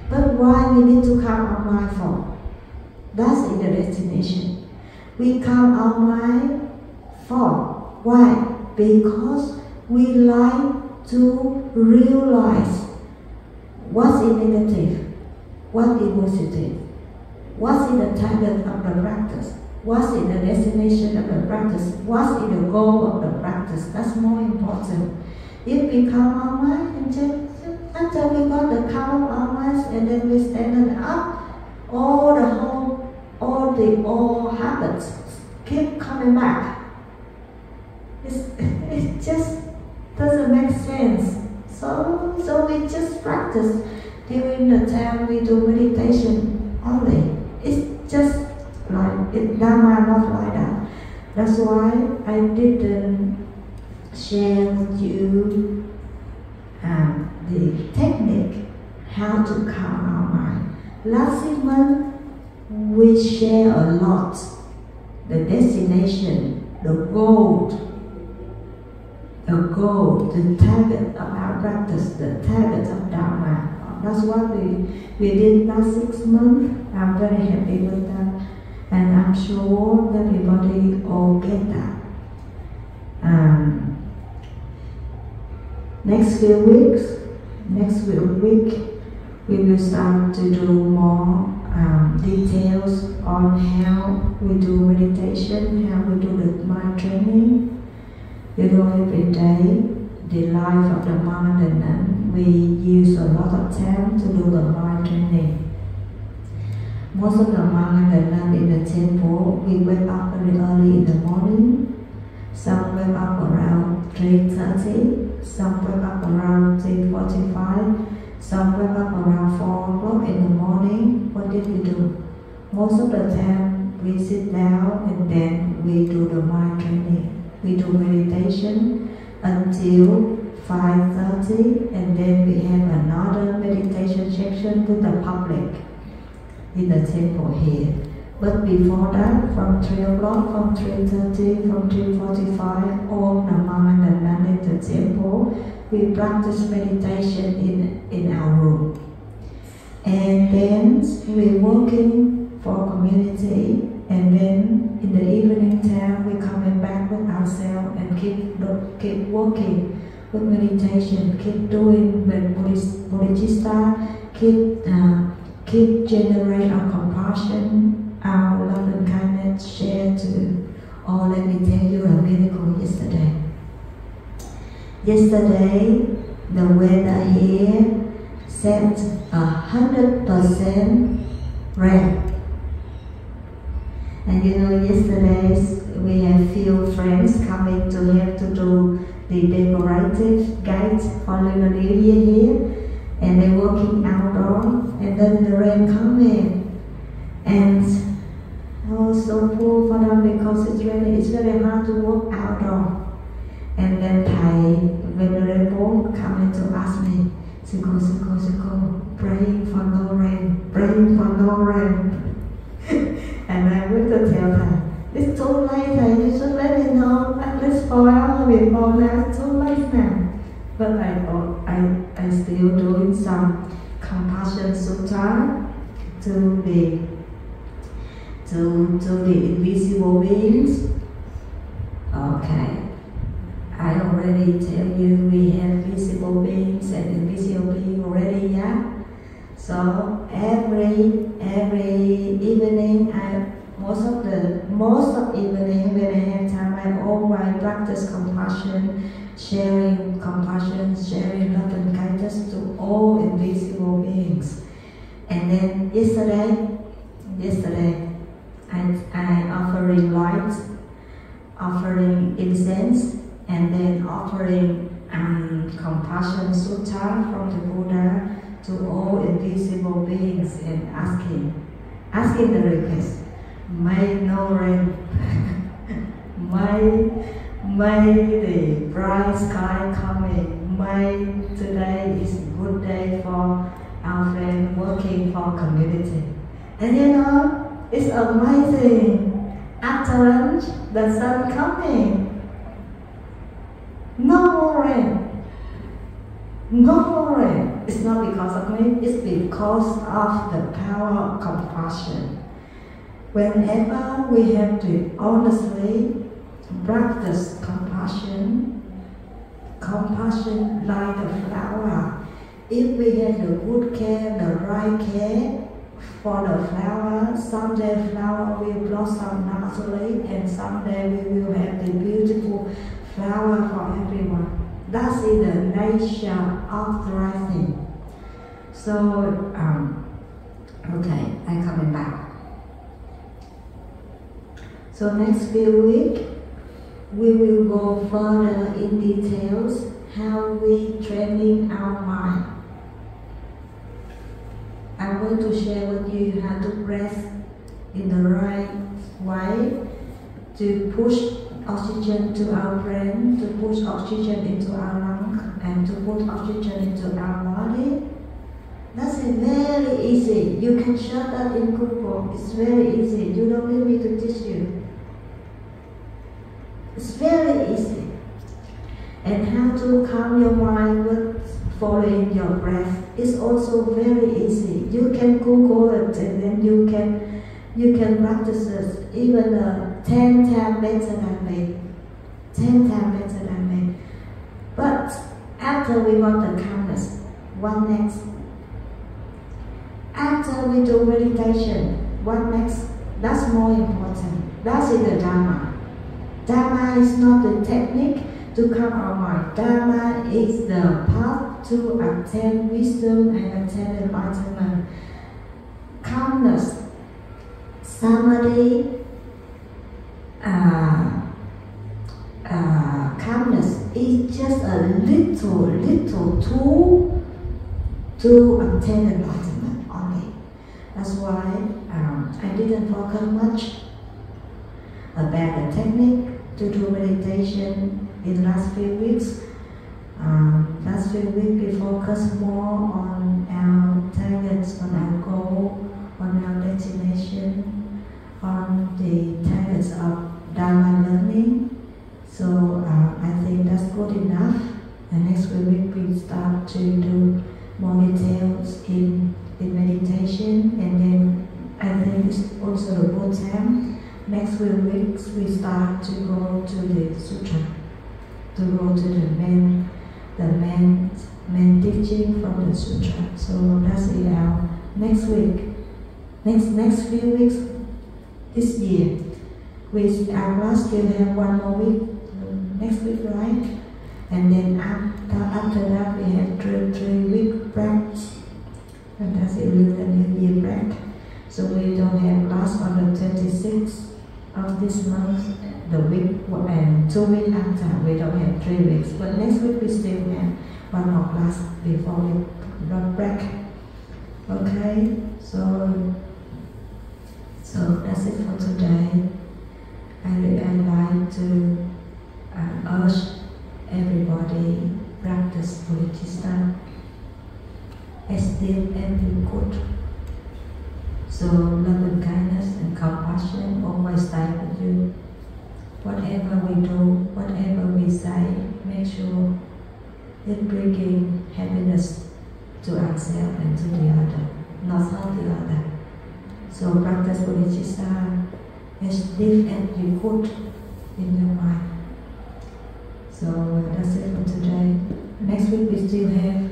But why we need to calm our mind for? That's in the destination. We calm our mind for. Why? Because we like to realize what's in negative, what is positive, what's in the target of the practice, what's in the destination of the practice, what's in the goal of the practice. That's more important. If we calm our mind and just until we got the calm of our minds, and then we stand up, all habits keep coming back. It just doesn't make sense. So we just practice during the time we do meditation only. It's just like Dharma, not like that. That's why I didn't share with you the technique how to calm our mind. Last 6 months we share a lot. The destination, the goal, the target of our practice, the target of Dharma. That's what we did last 6 months. I'm very happy with that, and I'm sure everybody all get that. Next week, we will start to do more details on how we do meditation, how we do the mind training. You know, every day, the life of the monk and nun, we use a lot of time to do the mind training. Most of the monk and nun in the temple, we wake up very early in the morning. Some wake up around 3:30, some wake up around 3:45, some wake up around 4 o'clock in the morning. What did we do? Most of the time we sit down and then we do the mind training. We do meditation until 5:30, and then we have another meditation section with the public in the temple here. But before that, from 3 o'clock, from 3:30, from 3:45, all the monks and nuns in the temple, we practice meditation in our room. And then we're working for community, and then in the evening time, we're coming back with ourselves and keep working with meditation, keep doing with Bodhisattva, keep generate our compassion, our love and kindness, share to all. Let me tell you a miracle yesterday. Yesterday, the weather here set 100% rain. And And you know, yesterday we have few friends coming to help to do the decorative guides for Lunar New Year here, and they're working outdoor, and then the rain coming, and oh, so poor for them because it's very hard to work outdoor. And then Thầy Venerable coming to ask me, Siko, praying for no rain, praying for no rain. And I went to tell Thầy, it's too late, Thầy, you should let me know at least 4 hours before now, it's too late now. But I still doing some compassion sutta to the invisible beings. Okay. I already tell you we have visible beings and invisible beings already, yeah? So every evening, most of evening when I have time, I always practice compassion, sharing love and kindness to all invisible beings. And then yesterday I offering lights, offering incense, and then offering compassion sutta from the Buddha to all invisible beings and asking the request, may no rain, may the bright sky coming, may today is a good day for our friend working for community. And you know, it's amazing. After lunch, the sun coming. No more rain. No more rain. It's not because of me, it's because of the power of compassion. Whenever we have to honestly practice compassion like a flower. If we have the good care, the right care for the flower, someday flower will blossom naturally, and someday we will have the beautiful flower for everyone. That's the nature of thriving. So, okay, I'm coming back. So next few weeks, we will go further in details how we training our mind. I'm going to share with you how to breathe in the right way to push oxygen to our brain, to push oxygen into our lungs, and to put oxygen into our body. That's very easy. You can search that in Google. It's very easy. You don't need me to teach you. It's very easy. And how to calm your mind with following your breath is also very easy. You can Google it, and then you can practice it even 10 times better than me. 10 times better than me. But after we want the calmness, what next? After we do meditation, what next? That's more important. That's in the Dharma. Dharma is not the technique to calm our mind. Dharma is the path to attain wisdom and attain enlightenment. Calmness, samadhi, calmness is just a little tool to attain enlightenment only. That's why I didn't focus much about the technique to do meditation in the last few weeks. Last few weeks we focus more on our targets, on our goal, on our destination, on the targets of Dharma learning. So I think that's good enough. And next week we start to do more details in meditation, and then I think it's also a good time. Next few weeks we start to go to the sutra, to go to the main teaching from the sutra. So that's our next week. Next few weeks this year. Our class still have 1 more week next week, right? And then after that we have 3 week practice, and that's it, with the New Year break. So we don't have class on the 26th of this month, the week and 2 weeks after, we don't have 3 weeks. But next week we still have one more class before we run break. Okay, so that's it for today. I'd like to urge everybody practice Buddhist as deep as you could. So loving kindness and compassion always stay with you. Whatever we do, whatever we say, make sure it bringing happiness to ourselves and to the other, not harm the other. So practice bodhicitta as deep as you could in your mind. So that's it for today. Next week we still have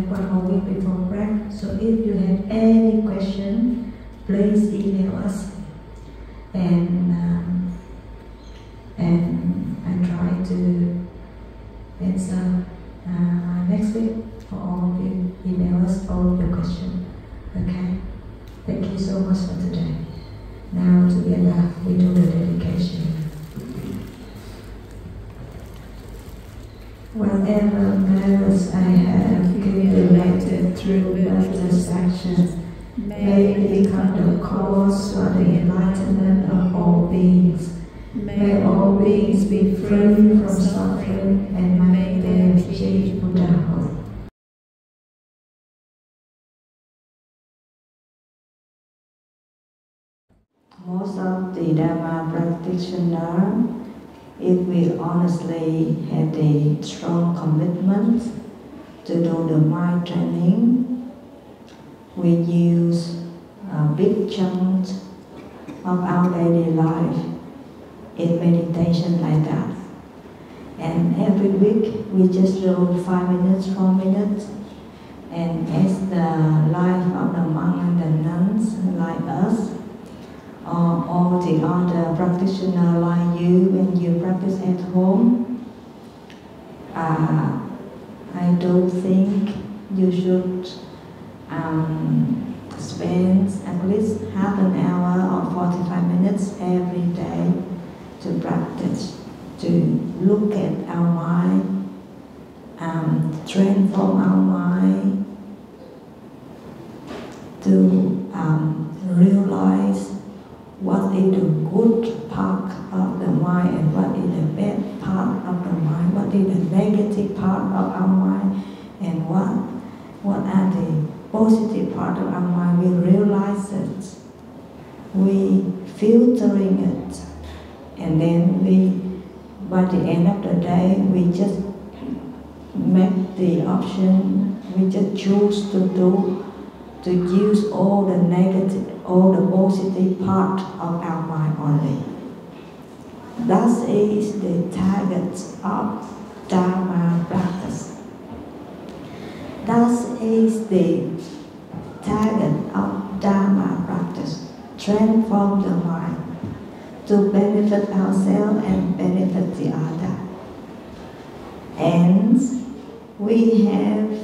one more week before break. So if you have any question, please email us, and I try to answer next week for all of you. Email us all of your questions. Okay. Thank you so much for today. Now together we do the dedication. Whatever merits I have accumulated through virtuous actions may become the cause for the enlightenment of all beings. May all beings be free from suffering, and may they achieve Buddhahood. Most of the Dharma practitioners, if we honestly had a strong commitment to do the mind training, we use a big chunk of our daily life in meditation like that. And every week we just do 5 minutes, 4 minutes, and as the life of the monk and the nuns like us, or all the other practitioners like you when you practice at home, I don't think you should spend at least half an hour or 45 minutes every day to practice, to look at our mind, transform our mind, to realize what is the good part of the mind and what is the bad part of the mind, what is the negative part of our mind, and what are the positive part of our mind. We realize it, we filtering it, and then by the end of the day, we just make the option, we just choose to use all the negative, all the positive part of our mind only. That is the target of Dharma practice. That is the target of Dharma practice. Transform the mind to benefit ourselves and benefit the other. And we have,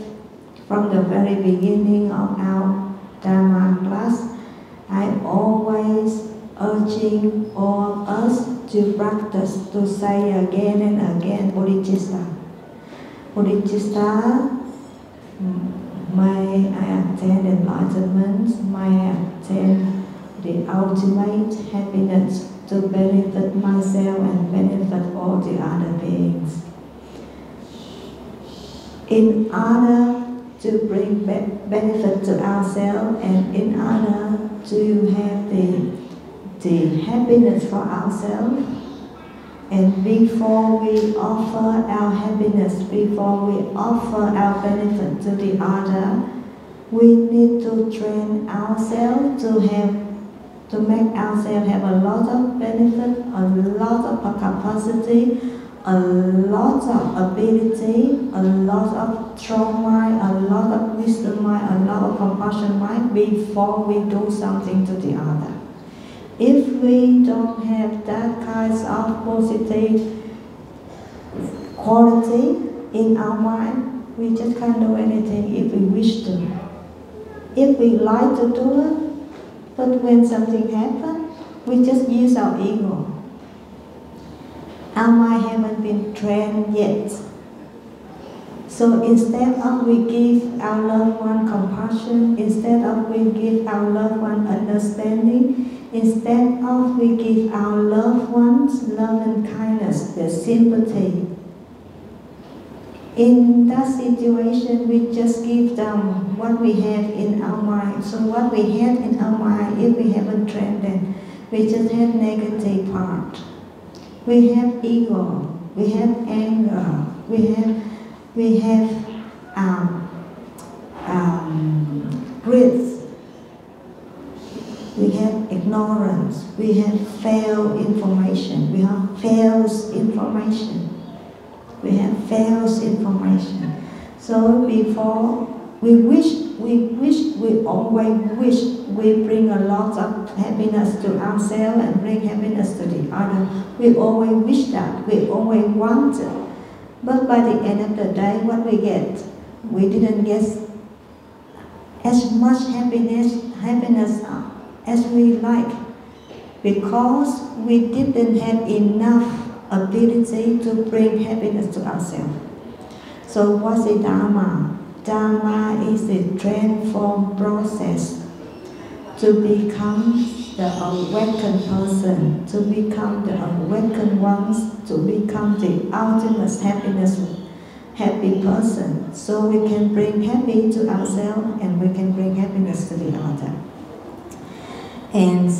from the very beginning of our Dharma class, I always urging all of us to practice, to say again and again, bodhicitta. Bodhicitta, may I attain enlightenment, may I attain the ultimate happiness to benefit myself and benefit all the other beings. In order to bring benefit to ourselves, and in order to have the happiness for ourselves, and before we offer our happiness, before we offer our benefit to the other, we need to train ourselves to make ourselves have a lot of benefit, a lot of capacity, a lot of ability, a lot of strong mind, a lot of wisdom mind, a lot of compassion mind before we do something to the other. If we don't have that kind of positive quality in our mind, we just can't do anything if we wish to. If we like to do it, But when something happens, we just use our ego. Our mind haven't been trained yet. So instead of we give our loved one compassion, instead of we give our loved one understanding, instead of we give our loved ones love and kindness, the sympathy, in that situation, we just give them what we have in our mind. So what we have in our mind, if we haven't trained them, we just have negative part. We have ego, we have anger, we have greed, we have ignorance, we have failed information, we have false information. We have false information. So before we always wish we bring a lot of happiness to ourselves and bring happiness to the other. We always wish that, we always want it. But by the end of the day, what we get? We didn't get as much happiness as we like, because we didn't have enough ability to bring happiness to ourselves. So what's the Dharma? Dharma is the transform process to become the awakened person, to become the awakened ones, to become the ultimate happy person. So we can bring happy to ourselves and we can bring happiness to the other. And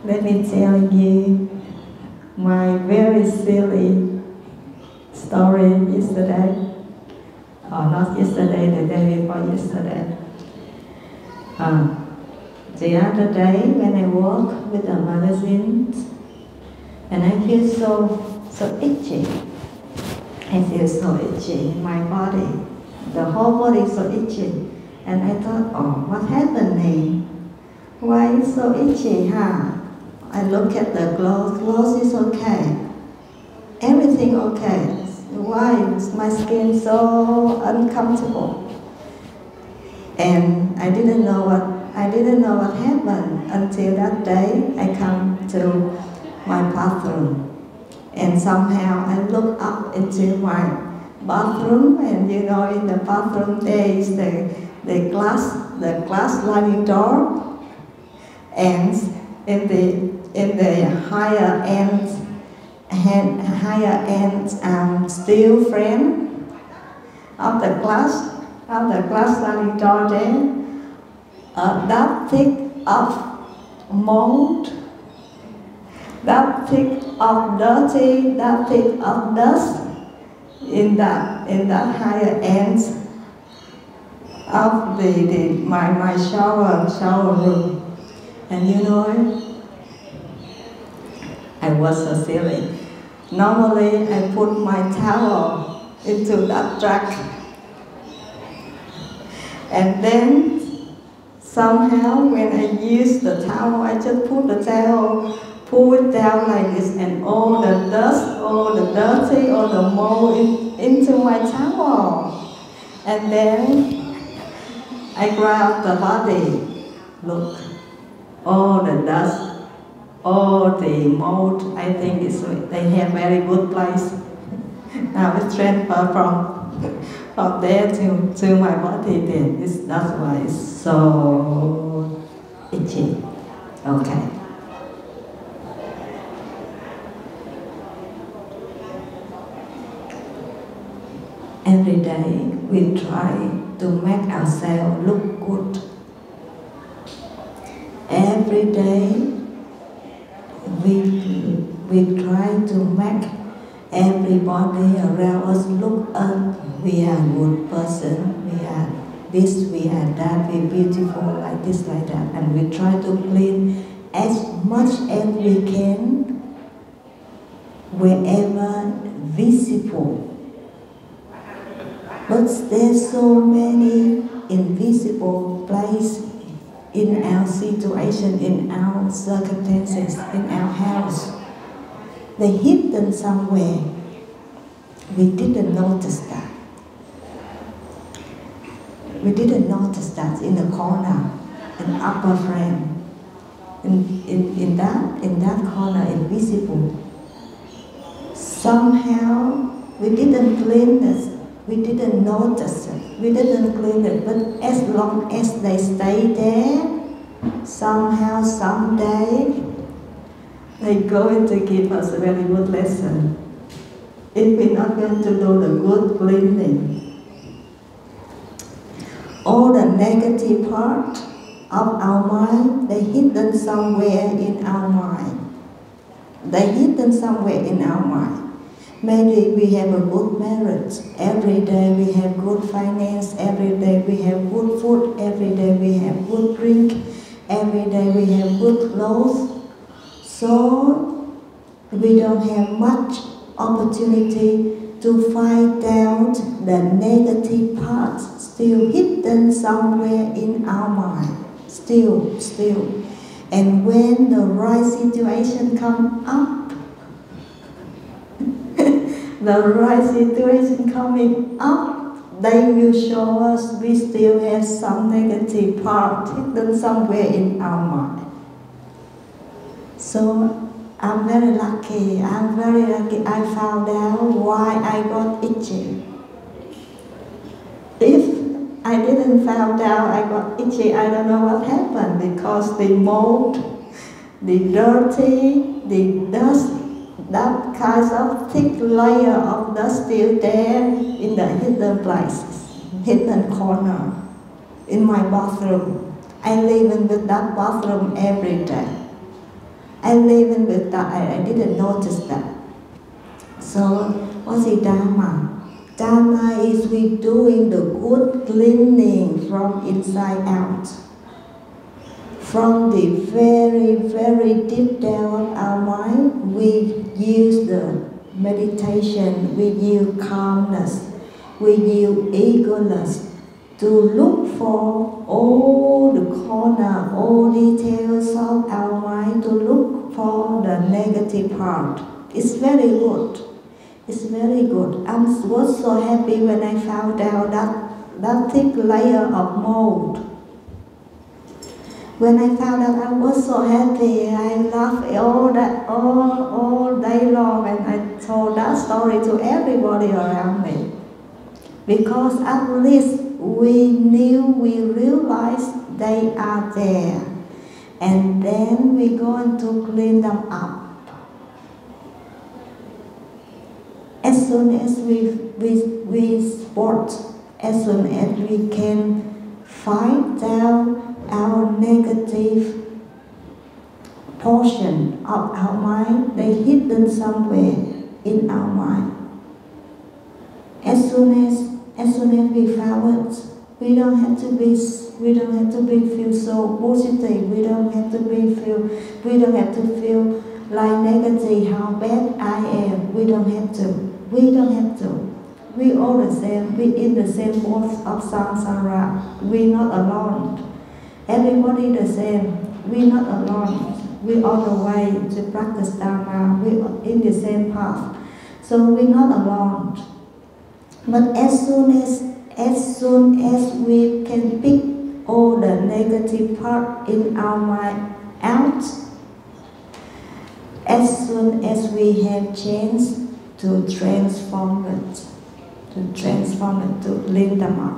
let me tell you my very silly story yesterday. Or not yesterday, the day before yesterday. The other day when I walk with a magazine and I feel so itchy. I feel so itchy in my body. The whole body is so itchy. And I thought, oh, what happened? Why is so itchy, huh? I look at the clothes is okay. Everything okay. Why is my skin so uncomfortable? And I didn't know what happened until that day I come to my bathroom. And somehow I look up into my bathroom, and you know, in the bathroom there is the glass sliding door, and in the higher end steel frame of the glass sliding door there, that thick of mold, that thick of dirty, that thick of dust in that higher end of my shower room. And you know, I was so silly. Normally, I put my towel into that track. And then, somehow, when I use the towel, I just put the towel, pull it down like this, and all the dust, all the dirty, all the mold into my towel. And then, I grab the body. Look, all the dust, all the mold, I think they have very good place. Now it's transferred from there to my body. That's why it's so itchy. Okay. Every day we try to make ourselves look good. Every day we try to make everybody around us look up. We are a good person, we are this, we are that, we're beautiful, like this, like that. And we try to clean as much as we can wherever visible. But there's so many invisible places in our situation, in our circumstances, in our house. They're hidden somewhere. We didn't notice that. We didn't notice that in the corner, in the upper frame. in that corner, invisible. Somehow we didn't clean this, we didn't notice it, we didn't clean it, but as long as they stay there, somehow, someday, they're going to give us a very good lesson. If we're not going to do the good cleaning, all the negative part of our mind, they're hidden somewhere in our mind. They're hidden somewhere in our mind. Maybe we have a good marriage. Every day we have good finance. Every day we have good food. Every day we have good drink. Every day we have good clothes. So we don't have much opportunity to find out the negative parts still hidden somewhere in our mind. Still. And when the right situation comes up, the right situation coming up, they will show us we still have some negative part hidden somewhere in our mind. So I'm very lucky, I found out why I got itchy. If I didn't find out I got itchy, I don't know what happened, because the mold, the dirty, the dust, that kind of thick layer of dust still there in the hidden places, hidden corner in my bathroom. I live in with that bathroom every day. I live in with that, I didn't notice that. So what's the Dharma? Dharma is we doing the good cleaning from inside out. From the very, very deep down of our mind, we use the meditation, we use calmness, we use eagerness to look for all the corner, all details of our mind, to look for the negative part. It's very good. It's very good. I was so happy when I found out that thick layer of mold. When I found out, I was so happy. I laughed all day long, and I told that story to everybody around me. Because at least we realized they are there. And then we're going to clean them up. As soon as we spot, as soon as we can find out our negative portion of our mind, they hidden somewhere in our mind. As soon as we found it, we don't have to feel so positive. We don't have to feel like negative, how bad I am. We don't have to. We all the same. We in the same boat of samsara. We're not alone. Everybody the same. We're not alone. We're on the way to practice Dharma. We're in the same path. So we're not alone. But as soon as we can pick all the negative part in our mind out, as soon as we have chance to transform it, to clean them up,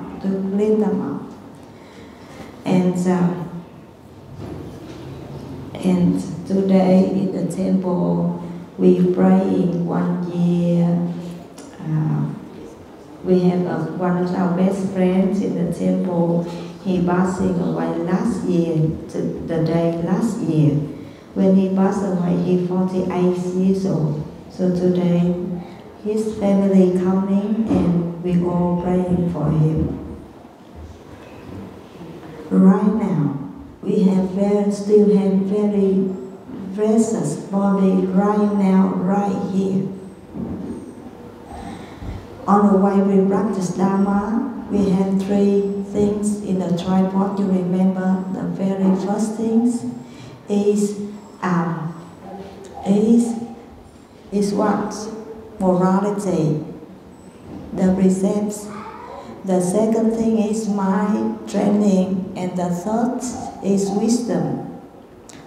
and today in the temple we praying 1 year. We have one of our best friends in the temple. He passing away last year, the day last year. When he passed away, he 48 years old. So today, his family coming and we all praying for him. Right now, we still have very precious body right now, right here. On the way we practice Dharma, we have 3 things in the tripod. You remember the very first things is what? Morality, the precepts. The second thing is mind training, and the third is wisdom.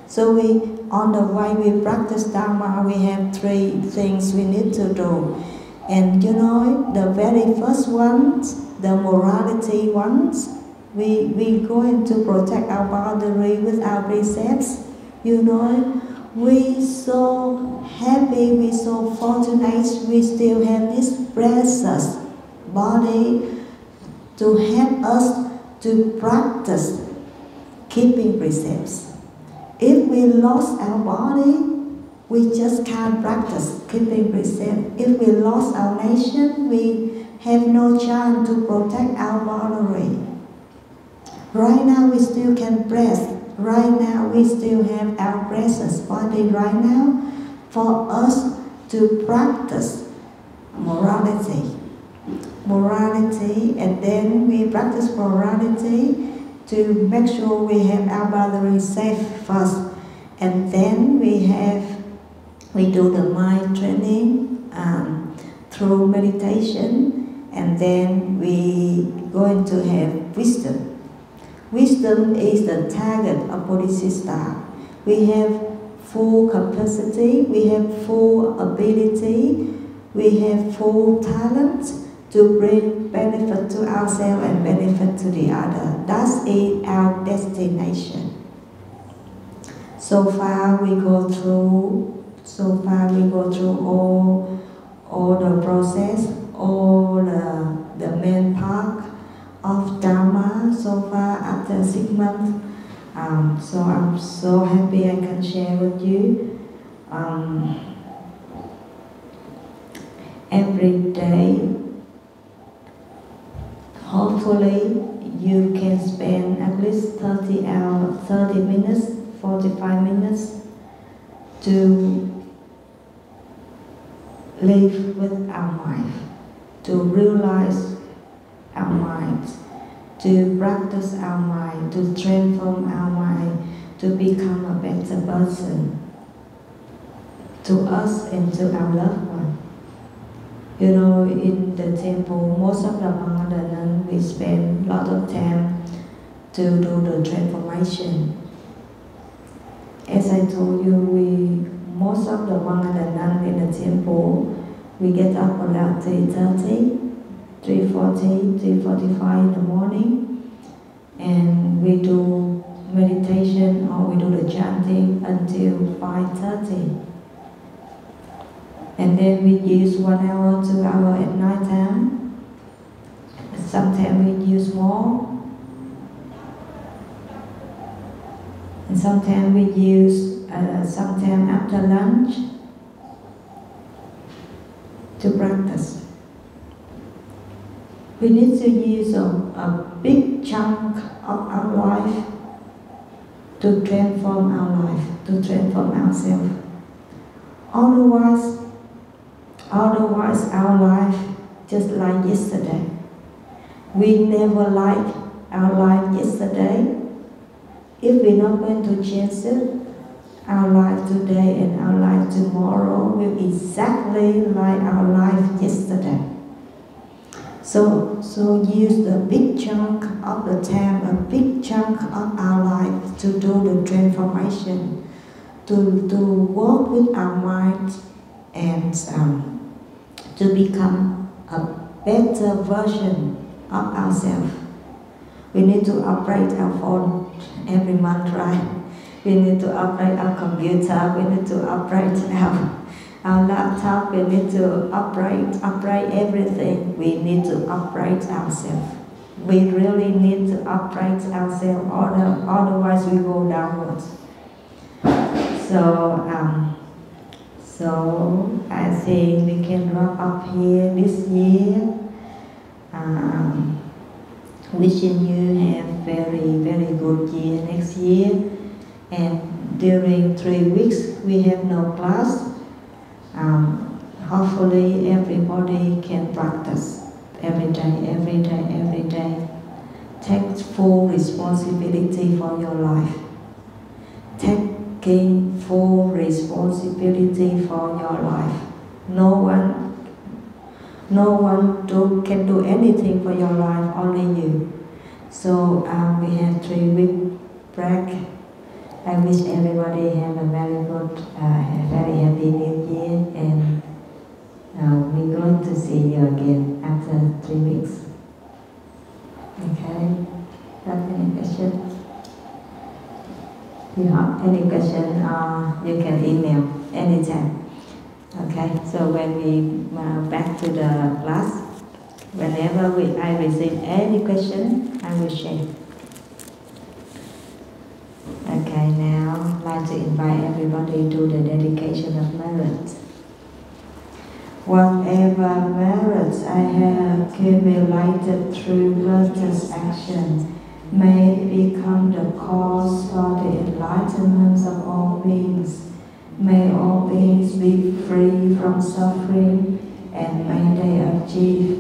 So on the way we practice Dharma, we have 3 things we need to do. And you know, the very first ones, the morality ones, we going to protect our boundary with our precepts. You know, we so happy, we so fortunate, we still have this precious body to help us to practice keeping precepts. If we lost our body, we just can't practice keeping precepts. If we lost our nation, we have no chance to protect our boundary. Right now we still can breathe. Right now we still have our precious body right now for us to practice morality. And then we practice morality to make sure we have our boundary safe first. And then we do the mind training through meditation, and then we going to have wisdom. Wisdom is the target of Bodhisattva. We have full capacity, we have full ability, we have full talent to bring benefit to ourselves and benefit to the other. That is our destination. So far we go through all the process, all the main part of Dharma so far after 6 months. So I'm so happy I can share with you. Every day, hopefully you can spend at least 30 minutes, 45 minutes to live with our mind, to realize our mind, to practice our mind, to transform our mind, to become a better person to us and to our loved one. You know, in the temple, most of the monks and nuns, we spend a lot of time to do the transformation. As I told you, most of the monks and nuns in the temple, we get up around 3:30, 3:40, 3:45 in the morning, and we do meditation or we do the chanting until 5:30. And then we use 1 hour, 2 hours at night time. Sometimes we use more. And sometimes we use sometime after lunch to practice. We need to use a big chunk of our life to transform our life, to transform ourselves. Otherwise our life just like yesterday. We never like our life yesterday. If we're not going to change it, our life today and our life tomorrow will be exactly like our life yesterday. So use the big chunk of the time, a big chunk of our life to do the transformation, to work with our mind and to become a better version of ourselves. We need to upgrade our phone every month, right? We need to upgrade our computer, we need to upgrade our laptop, we need to upgrade everything. We need to upgrade ourselves. We really need to upgrade ourselves, otherwise we go downwards. So I think we can wrap up here this year. Wishing you have very, very good year next year. And during 3 weeks we have no class. Hopefully everybody can practice every day. Take full responsibility for your life. Taking full responsibility for your life. No one can do anything for your life, only you. So we have 3 week break, I wish everybody have a very good, very happy New Year, and we're going to see you again after 3 weeks. Okay? Have any questions? If you have any question, you can email anytime. Okay? So when we back to the class, whenever I receive any question, I will share. Okay, now I'd like to invite everybody to the dedication of merit. Whatever merits I have accumulated through virtuous action may become the cause for the enlightenment of all beings. May all beings be free from suffering, and may they achieve